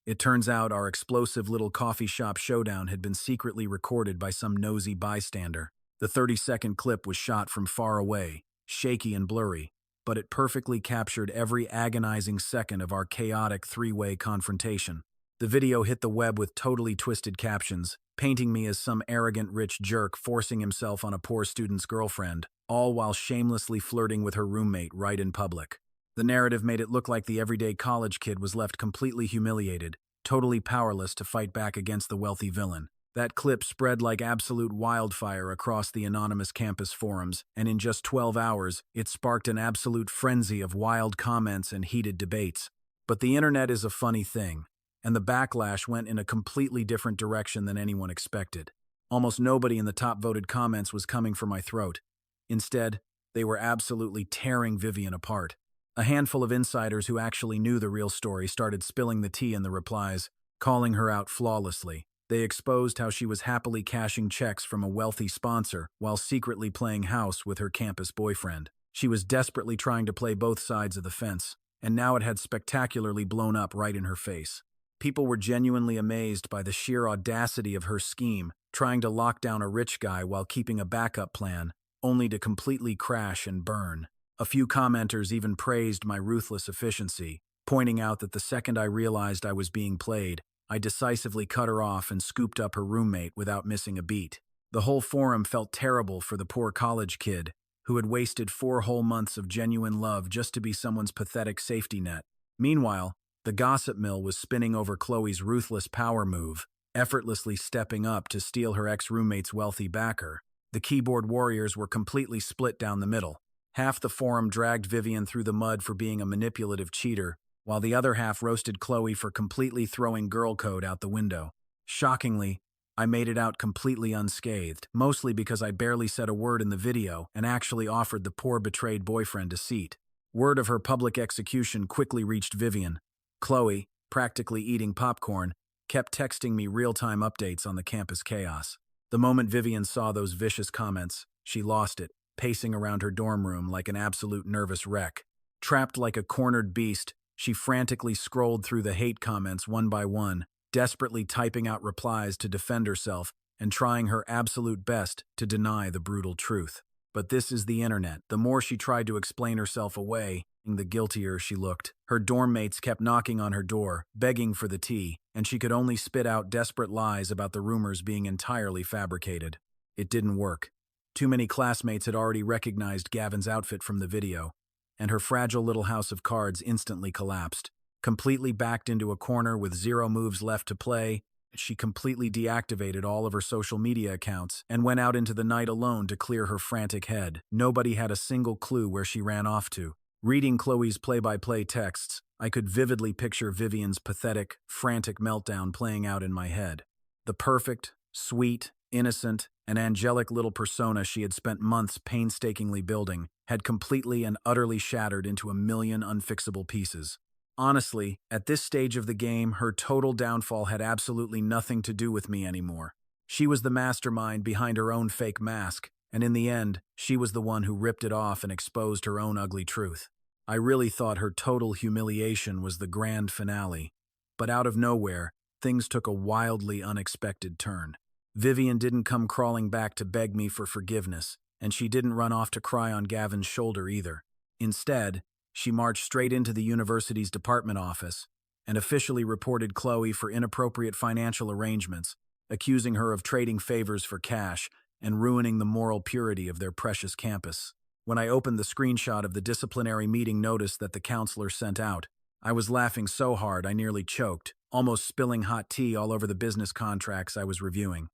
It turns out our explosive little coffee shop showdown had been secretly recorded by some nosy bystander. The 30-second clip was shot from far away, shaky and blurry, but it perfectly captured every agonizing second of our chaotic three-way confrontation. The video hit the web with totally twisted captions, painting me as some arrogant rich jerk forcing himself on a poor student's girlfriend, all while shamelessly flirting with her roommate right in public. The narrative made it look like the everyday college kid was left completely humiliated, totally powerless to fight back against the wealthy villain. That clip spread like absolute wildfire across the anonymous campus forums, and in just 12 hours, it sparked an absolute frenzy of wild comments and heated debates. But the internet is a funny thing, and the backlash went in a completely different direction than anyone expected. Almost nobody in the top-voted comments was coming for my throat. Instead, they were absolutely tearing Vivian apart. A handful of insiders who actually knew the real story started spilling the tea in the replies, calling her out flawlessly. They exposed how she was happily cashing checks from a wealthy sponsor while secretly playing house with her campus boyfriend. She was desperately trying to play both sides of the fence, and now it had spectacularly blown up right in her face. People were genuinely amazed by the sheer audacity of her scheme, trying to lock down a rich guy while keeping a backup plan, only to completely crash and burn. A few commenters even praised my ruthless efficiency, pointing out that the second I realized I was being played, I decisively cut her off and scooped up her roommate without missing a beat. The whole forum felt terrible for the poor college kid, who had wasted 4 whole months of genuine love just to be someone's pathetic safety net. Meanwhile, the gossip mill was spinning over Chloe's ruthless power move, effortlessly stepping up to steal her ex-roommate's wealthy backer. The keyboard warriors were completely split down the middle. Half the forum dragged Vivian through the mud for being a manipulative cheater, while the other half roasted Chloe for completely throwing girl code out the window. Shockingly, I made it out completely unscathed, mostly because I barely said a word in the video and actually offered the poor betrayed boyfriend a seat. Word of her public execution quickly reached Vivian. Chloe, practically eating popcorn, kept texting me real-time updates on the campus chaos. The moment Vivian saw those vicious comments, she lost it, pacing around her dorm room like an absolute nervous wreck. Trapped like a cornered beast, she frantically scrolled through the hate comments one by one, desperately typing out replies to defend herself and trying her absolute best to deny the brutal truth. But this is the internet. The more she tried to explain herself away, the guiltier she looked. Her dorm mates kept knocking on her door, begging for the tea, and she could only spit out desperate lies about the rumors being entirely fabricated. It didn't work. Too many classmates had already recognized Gavin's outfit from the video, and her fragile little house of cards instantly collapsed. Completely backed into a corner with 0 moves left to play, she completely deactivated all of her social media accounts and went out into the night alone to clear her frantic head. Nobody had a single clue where she ran off to. Reading Chloe's play-by-play texts, I could vividly picture Vivian's pathetic, frantic meltdown playing out in my head. The perfect, sweet, innocent, and angelic little persona she had spent months painstakingly building had completely and utterly shattered into a million unfixable pieces. Honestly, at this stage of the game, her total downfall had absolutely nothing to do with me anymore. She was the mastermind behind her own fake mask, and in the end, she was the one who ripped it off and exposed her own ugly truth. I really thought her total humiliation was the grand finale. But out of nowhere, things took a wildly unexpected turn. Vivian didn't come crawling back to beg me for forgiveness, and she didn't run off to cry on Gavin's shoulder either. Instead, she marched straight into the university's department office and officially reported Chloe for inappropriate financial arrangements, accusing her of trading favors for cash and ruining the moral purity of their precious campus. When I opened the screenshot of the disciplinary meeting notice that the counselor sent out, I was laughing so hard I nearly choked, almost spilling hot tea all over the business contracts I was reviewing.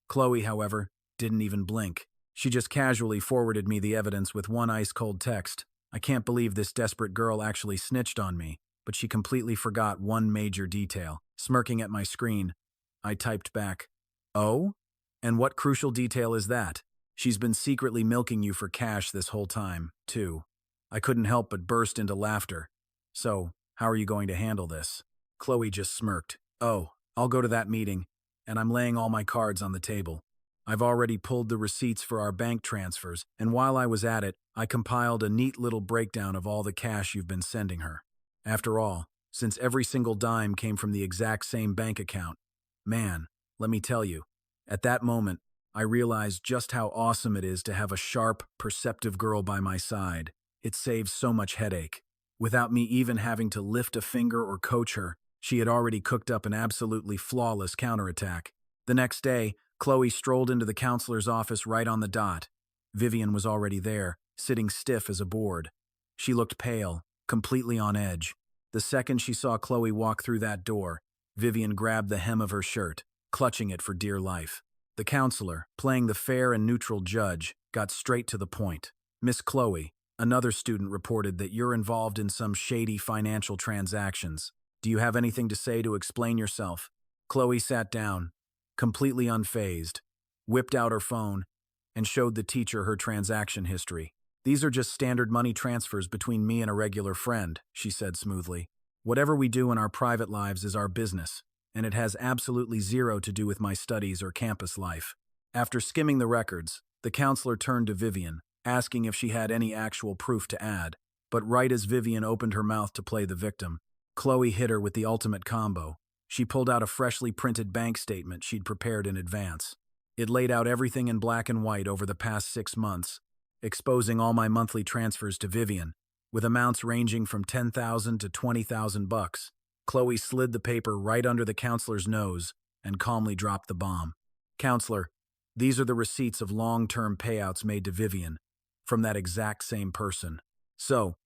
Chloe, however, didn't even blink. She just casually forwarded me the evidence with one ice-cold text. I can't believe this desperate girl actually snitched on me, but she completely forgot one major detail. Smirking at my screen, I typed back, "Oh? And what crucial detail is that? She's been secretly milking you for cash this whole time, too." I couldn't help but burst into laughter. "So, how are you going to handle this?" Chloe just smirked. "Oh, I'll go to that meeting, and I'm laying all my cards on the table. I've already pulled the receipts for our bank transfers, and while I was at it, I compiled a neat little breakdown of all the cash you've been sending her. After all, since every single dime came from the exact same bank account, man, let me tell you, at that moment, I realized just how awesome it is to have a sharp, perceptive girl by my side. It saves so much headache. Without me even having to lift a finger or coach her, she had already cooked up an absolutely flawless counterattack. The next day, Chloe strolled into the counselor's office right on the dot. Vivian was already there, sitting stiff as a board. She looked pale, completely on edge. The second she saw Chloe walk through that door, Vivian grabbed the hem of her shirt, clutching it for dear life. The counselor, playing the fair and neutral judge, got straight to the point. "Miss Chloe, another student reported that you're involved in some shady financial transactions. Do you have anything to say to explain yourself?" Chloe sat down, completely unfazed, whipped out her phone, and showed the teacher her transaction history. "These are just standard money transfers between me and a regular friend," she said smoothly. "Whatever we do in our private lives is our business, and it has absolutely zero to do with my studies or campus life." After skimming the records, the counselor turned to Vivian, asking if she had any actual proof to add. But right as Vivian opened her mouth to play the victim, Chloe hit her with the ultimate combo. She pulled out a freshly printed bank statement she'd prepared in advance. It laid out everything in black and white over the past 6 months, exposing all my monthly transfers to Vivian, with amounts ranging from $10,000 to $20,000. Chloe slid the paper right under the counselor's nose and calmly dropped the bomb. "Counselor, these are the receipts of long-term payouts made to Vivian from that exact same person. So,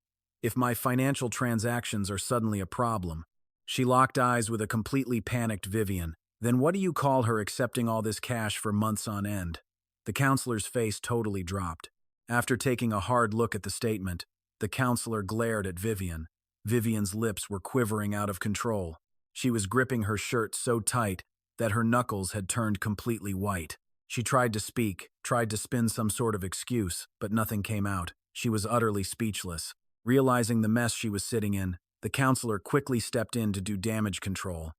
if my financial transactions are suddenly a problem—" She locked eyes with a completely panicked Vivian. "Then what do you call her accepting all this cash for months on end?" The counselor's face totally dropped. After taking a hard look at the statement, the counselor glared at Vivian. Vivian's lips were quivering out of control. She was gripping her shirt so tight that her knuckles had turned completely white. She tried to speak, tried to spin some sort of excuse, but nothing came out. She was utterly speechless. Realizing the mess she was sitting in, the counselor quickly stepped in to do damage control.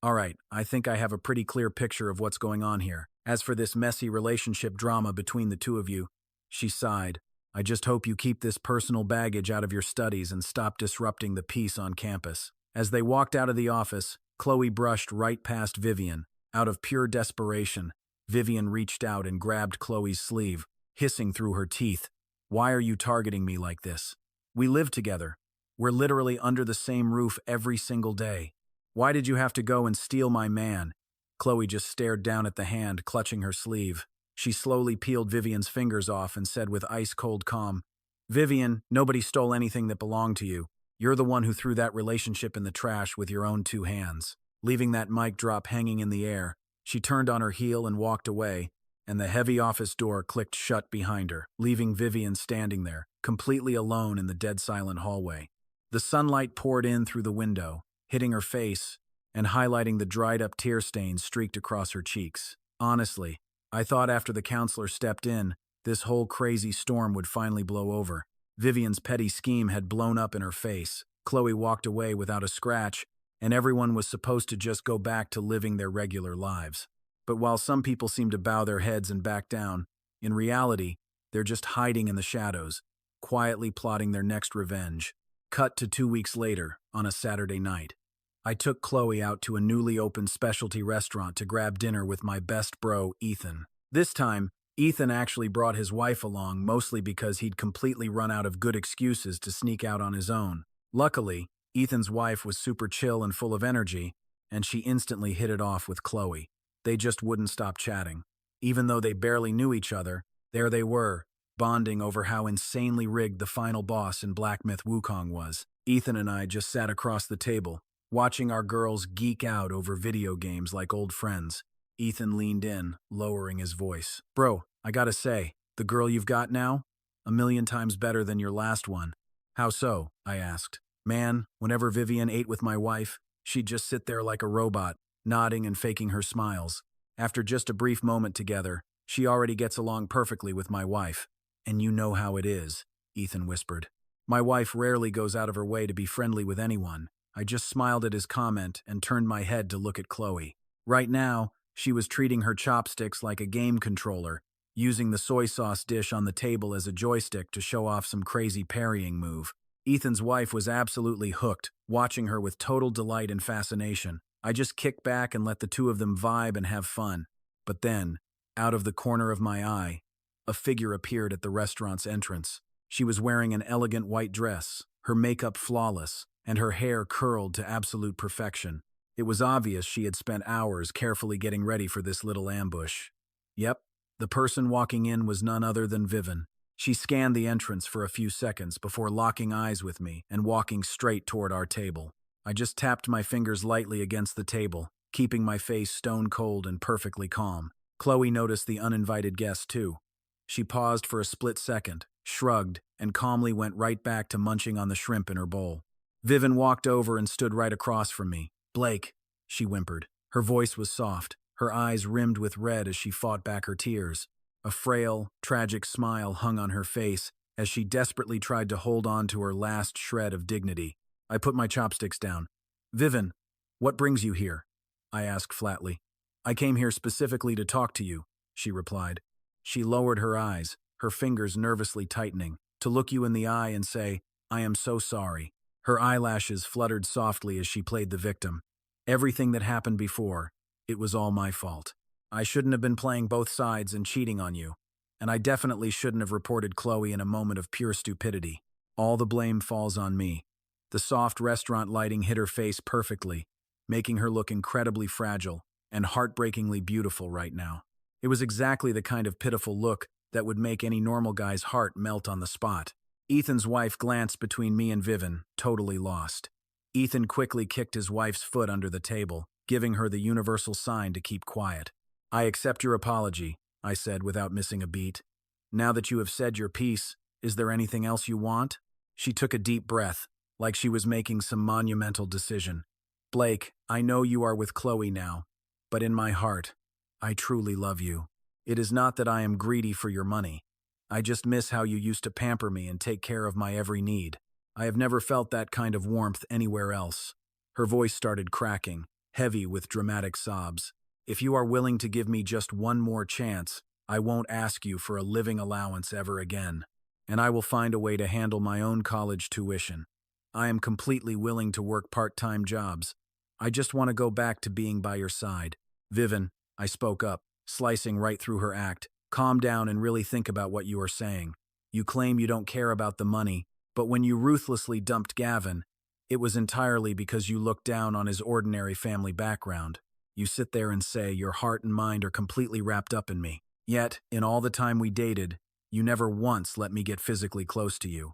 "All right, I think I have a pretty clear picture of what's going on here. As for this messy relationship drama between the two of you," she sighed, "I just hope you keep this personal baggage out of your studies and stop disrupting the peace on campus." As they walked out of the office, Chloe brushed right past Vivian. Out of pure desperation, Vivian reached out and grabbed Chloe's sleeve, hissing through her teeth, "Why are you targeting me like this? We live together. We're literally under the same roof every single day. Why did you have to go and steal my man?" Chloe just stared down at the hand clutching her sleeve. She slowly peeled Vivian's fingers off and said with ice-cold calm, "Vivian, nobody stole anything that belonged to you. You're the one who threw that relationship in the trash with your own 2 hands." Leaving that mic drop hanging in the air, she turned on her heel and walked away, and the heavy office door clicked shut behind her, leaving Vivian standing there, completely alone in the dead-silent hallway. The sunlight poured in through the window, hitting her face and highlighting the dried-up tear stains streaked across her cheeks. Honestly, I thought after the counselor stepped in, this whole crazy storm would finally blow over. Vivian's petty scheme had blown up in her face, Chloe walked away without a scratch, and everyone was supposed to just go back to living their regular lives. But while some people seem to bow their heads and back down, in reality, they're just hiding in the shadows, quietly plotting their next revenge. Cut to 2 weeks later, on a Saturday night. I took Chloe out to a newly opened specialty restaurant to grab dinner with my best bro, Ethan. This time, Ethan actually brought his wife along, mostly because he'd completely run out of good excuses to sneak out on his own. Luckily, Ethan's wife was super chill and full of energy, and she instantly hit it off with Chloe. They just wouldn't stop chatting. Even though they barely knew each other, there they were, bonding over how insanely rigged the final boss in Black Myth Wukong was. Ethan and I just sat across the table, watching our girls geek out over video games like old friends. Ethan leaned in, lowering his voice. Bro, I gotta say, the girl you've got now? 1,000,000 times better than your last one. How so? I asked. Man, whenever Vivian ate with my wife, she'd just sit there like a robot, nodding and faking her smiles. After just a brief moment together, she already gets along perfectly with my wife. And you know how it is, Ethan whispered. My wife rarely goes out of her way to be friendly with anyone. I just smiled at his comment and turned my head to look at Chloe. Right now, she was treating her chopsticks like a game controller, using the soy sauce dish on the table as a joystick to show off some crazy parrying move. Ethan's wife was absolutely hooked, watching her with total delight and fascination. I just kicked back and let the two of them vibe and have fun. But then, out of the corner of my eye, a figure appeared at the restaurant's entrance. She was wearing an elegant white dress, her makeup flawless, and her hair curled to absolute perfection. It was obvious she had spent hours carefully getting ready for this little ambush. Yep, the person walking in was none other than Vivian. She scanned the entrance for a few seconds before locking eyes with me and walking straight toward our table. I just tapped my fingers lightly against the table, keeping my face stone cold and perfectly calm. Chloe noticed the uninvited guest too. She paused for a split second, shrugged, and calmly went right back to munching on the shrimp in her bowl. Vivian walked over and stood right across from me. Blake, she whimpered. Her voice was soft, her eyes rimmed with red as she fought back her tears. A frail, tragic smile hung on her face as she desperately tried to hold on to her last shred of dignity. I put my chopsticks down. Vivian, what brings you here? I asked flatly. I came here specifically to talk to you, she replied. She lowered her eyes, her fingers nervously tightening, to look you in the eye and say, I am so sorry. Her eyelashes fluttered softly as she played the victim. Everything that happened before, it was all my fault. I shouldn't have been playing both sides and cheating on you. And I definitely shouldn't have reported Chloe in a moment of pure stupidity. All the blame falls on me. The soft restaurant lighting hit her face perfectly, making her look incredibly fragile and heartbreakingly beautiful right now. It was exactly the kind of pitiful look that would make any normal guy's heart melt on the spot. Ethan's wife glanced between me and Vivian, totally lost. Ethan quickly kicked his wife's foot under the table, giving her the universal sign to keep quiet. I accept your apology, I said without missing a beat. Now that you have said your piece, is there anything else you want? She took a deep breath, like she was making some monumental decision. Blake, I know you are with Chloe now, but in my heart, I truly love you. It is not that I am greedy for your money. I just miss how you used to pamper me and take care of my every need. I have never felt that kind of warmth anywhere else. Her voice started cracking, heavy with dramatic sobs. If you are willing to give me just one more chance, I won't ask you for a living allowance ever again, and I will find a way to handle my own college tuition. I am completely willing to work part-time jobs. I just want to go back to being by your side. Vivian, I spoke up, slicing right through her act. Calm down and really think about what you are saying. You claim you don't care about the money, but when you ruthlessly dumped Gavin, it was entirely because you looked down on his ordinary family background. You sit there and say your heart and mind are completely wrapped up in me. Yet, in all the time we dated, you never once let me get physically close to you.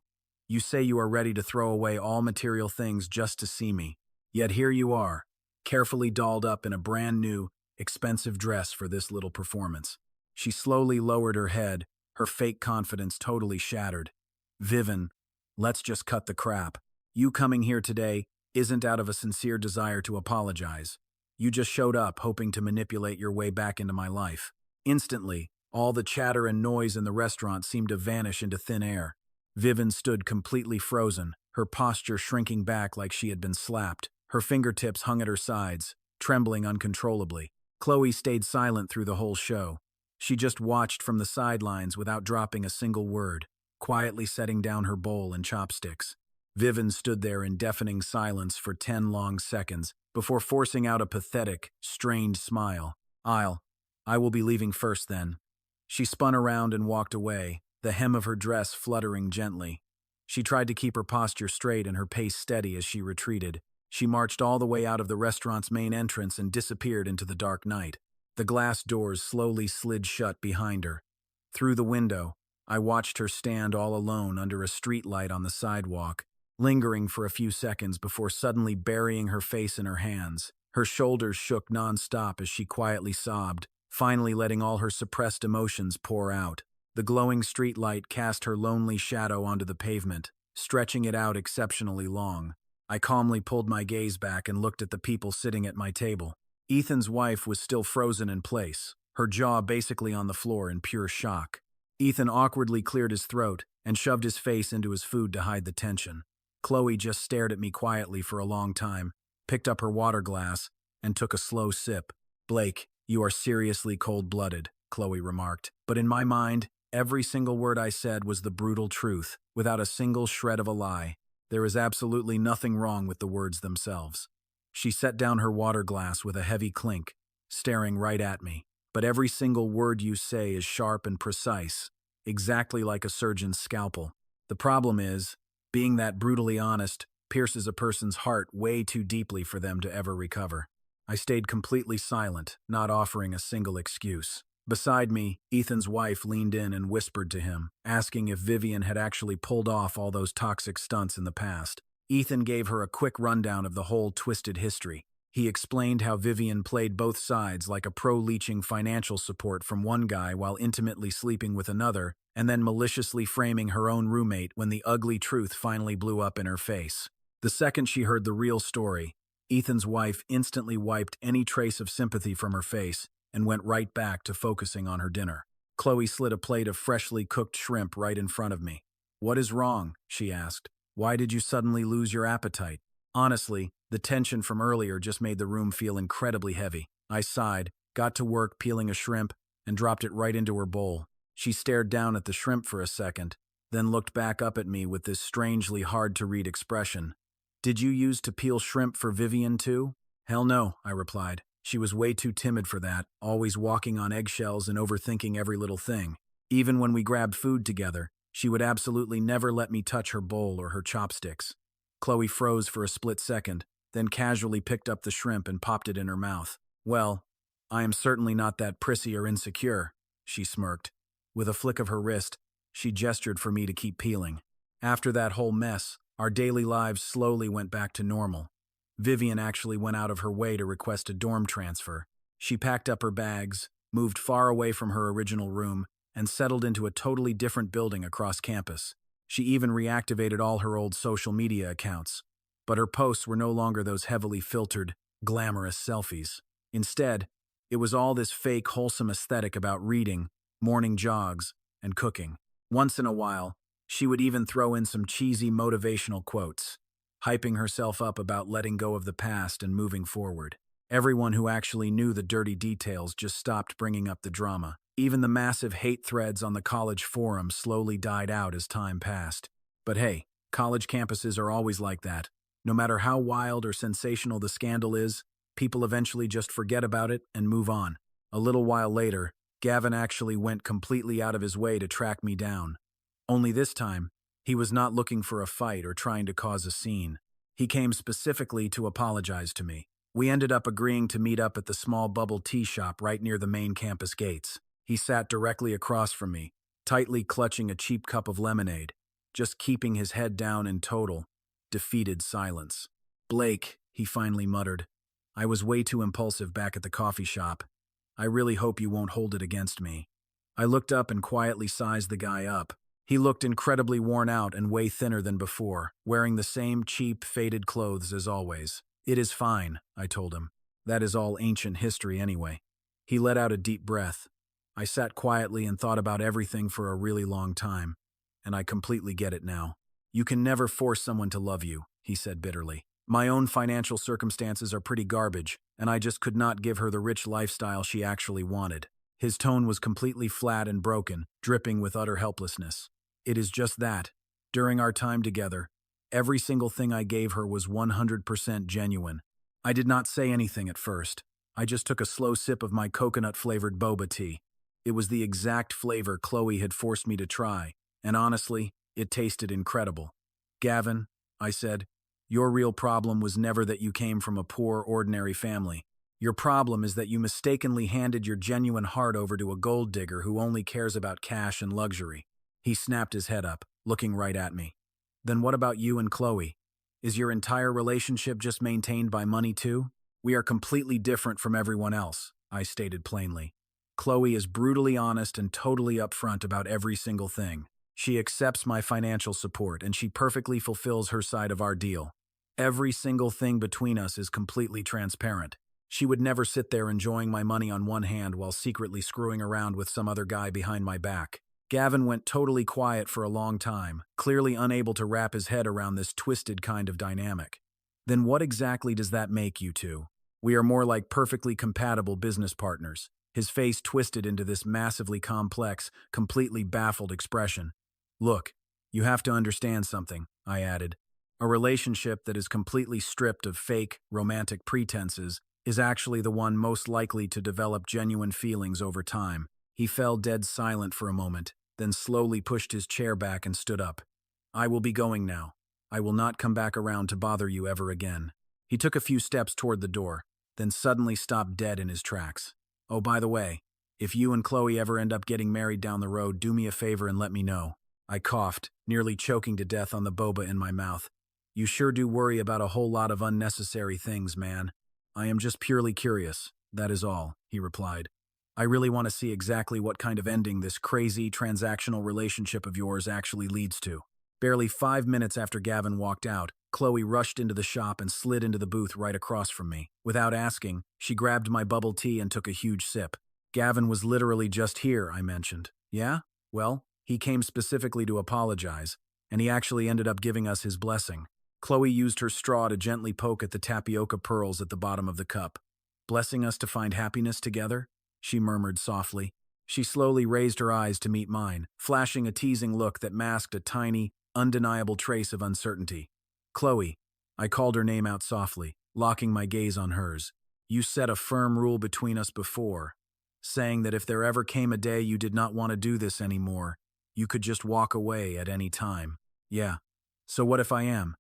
You say you are ready to throw away all material things just to see me. Yet here you are, carefully dolled up in a brand new, expensive dress for this little performance. She slowly lowered her head, her fake confidence totally shattered. Vivian, let's just cut the crap. You coming here today isn't out of a sincere desire to apologize. You just showed up hoping to manipulate your way back into my life. Instantly, all the chatter and noise in the restaurant seemed to vanish into thin air. Vivian stood completely frozen, her posture shrinking back like she had been slapped. Her fingertips hung at her sides, trembling uncontrollably. Chloe stayed silent through the whole show. She just watched from the sidelines without dropping a single word, quietly setting down her bowl and chopsticks. Vivian stood there in deafening silence for 10 long seconds before forcing out a pathetic, strained smile. I will be leaving first then." She spun around and walked away, the hem of her dress fluttering gently. She tried to keep her posture straight and her pace steady as she retreated. She marched all the way out of the restaurant's main entrance and disappeared into the dark night. The glass doors slowly slid shut behind her. Through the window, I watched her stand all alone under a streetlight on the sidewalk, lingering for a few seconds before suddenly burying her face in her hands. Her shoulders shook nonstop as she quietly sobbed, finally letting all her suppressed emotions pour out. The glowing streetlight cast her lonely shadow onto the pavement, stretching it out exceptionally long. I calmly pulled my gaze back and looked at the people sitting at my table. Ethan's wife was still frozen in place, her jaw basically on the floor in pure shock. Ethan awkwardly cleared his throat and shoved his face into his food to hide the tension. Chloe just stared at me quietly for a long time, picked up her water glass, and took a slow sip. "Blake, you are seriously cold-blooded," Chloe remarked. But in my mind, every single word I said was the brutal truth, without a single shred of a lie. There is absolutely nothing wrong with the words themselves. She set down her water glass with a heavy clink, staring right at me. "But every single word you say is sharp and precise, exactly like a surgeon's scalpel. The problem is, being that brutally honest pierces a person's heart way too deeply for them to ever recover." I stayed completely silent, not offering a single excuse. Beside me, Ethan's wife leaned in and whispered to him, asking if Vivian had actually pulled off all those toxic stunts in the past. Ethan gave her a quick rundown of the whole twisted history. He explained how Vivian played both sides like a pro-leeching financial support from one guy while intimately sleeping with another, and then maliciously framing her own roommate when the ugly truth finally blew up in her face. The second she heard the real story, Ethan's wife instantly wiped any trace of sympathy from her face and went right back to focusing on her dinner. Chloe slid a plate of freshly cooked shrimp right in front of me. "What is wrong?" she asked. "Why did you suddenly lose your appetite?" Honestly, the tension from earlier just made the room feel incredibly heavy. I sighed, got to work peeling a shrimp, and dropped it right into her bowl. She stared down at the shrimp for a second, then looked back up at me with this strangely hard-to-read expression. "Did you use to peel shrimp for Vivian too?" "Hell no," I replied. She was way too timid for that, always walking on eggshells and overthinking every little thing. Even when we grabbed food together, she would absolutely never let me touch her bowl or her chopsticks. Chloe froze for a split second, then casually picked up the shrimp and popped it in her mouth. "Well, I am certainly not that prissy or insecure," she smirked. With a flick of her wrist, she gestured for me to keep peeling. After that whole mess, our daily lives slowly went back to normal. Vivian actually went out of her way to request a dorm transfer. She packed up her bags, moved far away from her original room, and settled into a totally different building across campus. She even reactivated all her old social media accounts. But her posts were no longer those heavily filtered, glamorous selfies. Instead, it was all this fake, wholesome aesthetic about reading, morning jogs, and cooking. Once in a while, she would even throw in some cheesy motivational quotes, hyping herself up about letting go of the past and moving forward. Everyone who actually knew the dirty details just stopped bringing up the drama. Even the massive hate threads on the college forum slowly died out as time passed. But hey, college campuses are always like that. No matter how wild or sensational the scandal is, people eventually just forget about it and move on. A little while later, Gavin actually went completely out of his way to track me down. Only this time, he was not looking for a fight or trying to cause a scene. He came specifically to apologize to me. We ended up agreeing to meet up at the small bubble tea shop right near the main campus gates. He sat directly across from me, tightly clutching a cheap cup of lemonade, just keeping his head down in total, defeated silence. "Blake," he finally muttered. "I was way too impulsive back at the coffee shop. I really hope you won't hold it against me." I looked up and quietly sized the guy up. He looked incredibly worn out and way thinner than before, wearing the same cheap, faded clothes as always. "It is fine," I told him. "That is all ancient history anyway." He let out a deep breath. I sat quietly and thought about everything for a really long time, and I completely get it now. You can never force someone to love you, he said bitterly. My own financial circumstances are pretty garbage, and I just could not give her the rich lifestyle she actually wanted. His tone was completely flat and broken, dripping with utter helplessness. It is just that, during our time together, every single thing I gave her was 100% genuine. I did not say anything at first. I just took a slow sip of my coconut-flavored boba tea. It was the exact flavor Chloe had forced me to try, and honestly, it tasted incredible. Gavin, I said, your real problem was never that you came from a poor, ordinary family. Your problem is that you mistakenly handed your genuine heart over to a gold digger who only cares about cash and luxury. He snapped his head up, looking right at me. Then what about you and Chloe? Is your entire relationship just maintained by money too? We are completely different from everyone else, I stated plainly. Chloe is brutally honest and totally upfront about every single thing. She accepts my financial support and she perfectly fulfills her side of our deal. Every single thing between us is completely transparent. She would never sit there enjoying my money on one hand while secretly screwing around with some other guy behind my back. Gavin went totally quiet for a long time, clearly unable to wrap his head around this twisted kind of dynamic. Then what exactly does that make you two? We are more like perfectly compatible business partners. His face twisted into this massively complex, completely baffled expression. Look, you have to understand something, I added. A relationship that is completely stripped of fake, romantic pretenses is actually the one most likely to develop genuine feelings over time. He fell dead silent for a moment, then slowly pushed his chair back and stood up. I will be going now. I will not come back around to bother you ever again. He took a few steps toward the door, then suddenly stopped dead in his tracks. Oh, by the way, if you and Chloe ever end up getting married down the road, do me a favor and let me know. I coughed, nearly choking to death on the boba in my mouth. You sure do worry about a whole lot of unnecessary things, man. I am just purely curious, that is all, he replied. I really want to see exactly what kind of ending this crazy, transactional relationship of yours actually leads to. Barely 5 minutes after Gavin walked out, Chloe rushed into the shop and slid into the booth right across from me. Without asking, she grabbed my bubble tea and took a huge sip. Gavin was literally just here, I mentioned. Yeah? Well, he came specifically to apologize, and he actually ended up giving us his blessing. Chloe used her straw to gently poke at the tapioca pearls at the bottom of the cup. Blessing us to find happiness together? She murmured softly. She slowly raised her eyes to meet mine, flashing a teasing look that masked a tiny, undeniable trace of uncertainty. Chloe, I called her name out softly, locking my gaze on hers. You set a firm rule between us before, saying that if there ever came a day you did not want to do this anymore, you could just walk away at any time. Yeah. So what if I am?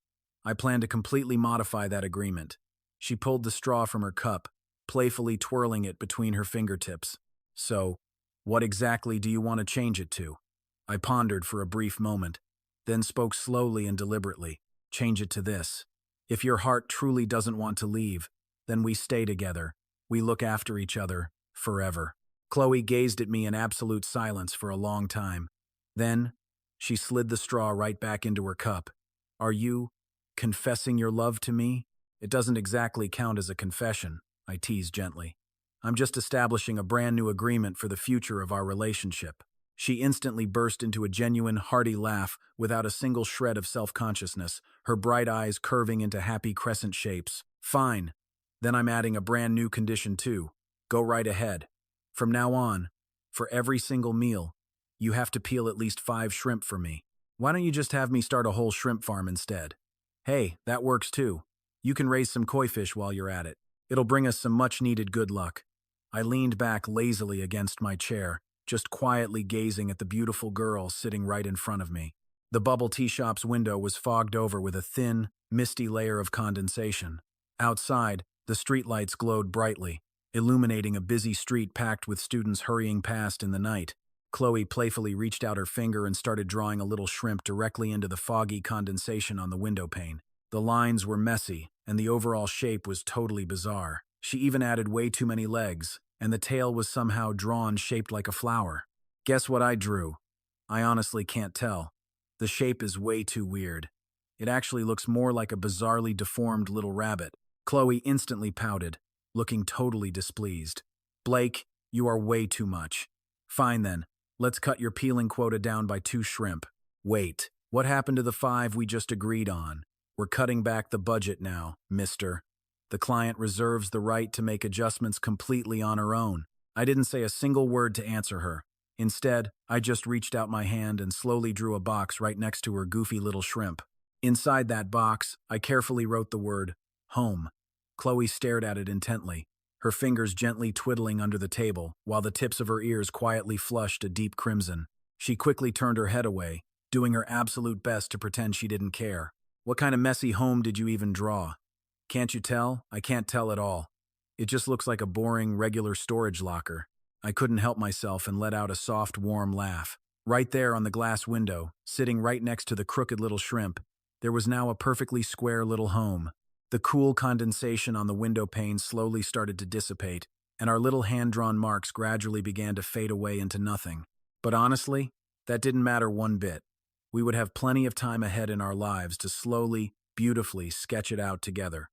I plan to completely modify that agreement. She pulled the straw from her cup, playfully twirling it between her fingertips. So, what exactly do you want to change it to? I pondered for a brief moment, then spoke slowly and deliberately. Change it to this. If your heart truly doesn't want to leave, then we stay together. We look after each other, forever. Chloe gazed at me in absolute silence for a long time. Then, she slid the straw right back into her cup. Are you confessing your love to me? It doesn't exactly count as a confession, I teased gently. I'm just establishing a brand new agreement for the future of our relationship. She instantly burst into a genuine, hearty laugh without a single shred of self-consciousness, her bright eyes curving into happy crescent shapes. Fine. Then I'm adding a brand new condition too. Go right ahead. From now on, for every single meal, you have to peel at least 5 shrimp for me. Why don't you just have me start a whole shrimp farm instead? Hey, that works too. You can raise some koi fish while you're at it. It'll bring us some much-needed good luck. I leaned back lazily against my chair, just quietly gazing at the beautiful girl sitting right in front of me. The bubble tea shop's window was fogged over with a thin, misty layer of condensation. Outside, the streetlights glowed brightly, illuminating a busy street packed with students hurrying past in the night. Chloe playfully reached out her finger and started drawing a little shrimp directly into the foggy condensation on the window pane. The lines were messy, and the overall shape was totally bizarre. She even added way too many legs, and the tail was somehow drawn shaped like a flower. Guess what I drew? I honestly can't tell. The shape is way too weird. It actually looks more like a bizarrely deformed little rabbit. Chloe instantly pouted, looking totally displeased. Blake, you are way too much. Fine then, let's cut your peeling quota down by 2 shrimp. Wait, What happened to the 5 we just agreed on? We're cutting back the budget now, mister. The client reserves the right to make adjustments completely on her own. I didn't say a single word to answer her. Instead, I just reached out my hand and slowly drew a box right next to her goofy little shrimp. Inside that box, I carefully wrote the word, home. Chloe stared at it intently, her fingers gently twiddling under the table, while the tips of her ears quietly flushed a deep crimson. She quickly turned her head away, doing her absolute best to pretend she didn't care. What kind of messy home did you even draw? Can't you tell? I can't tell at all. It just looks like a boring, regular storage locker. I couldn't help myself and let out a soft, warm laugh. Right there on the glass window, sitting right next to the crooked little shrimp, there was now a perfectly square little home. The cool condensation on the window pane slowly started to dissipate, and our little hand-drawn marks gradually began to fade away into nothing. But honestly, that didn't matter one bit. We would have plenty of time ahead in our lives to slowly, beautifully sketch it out together.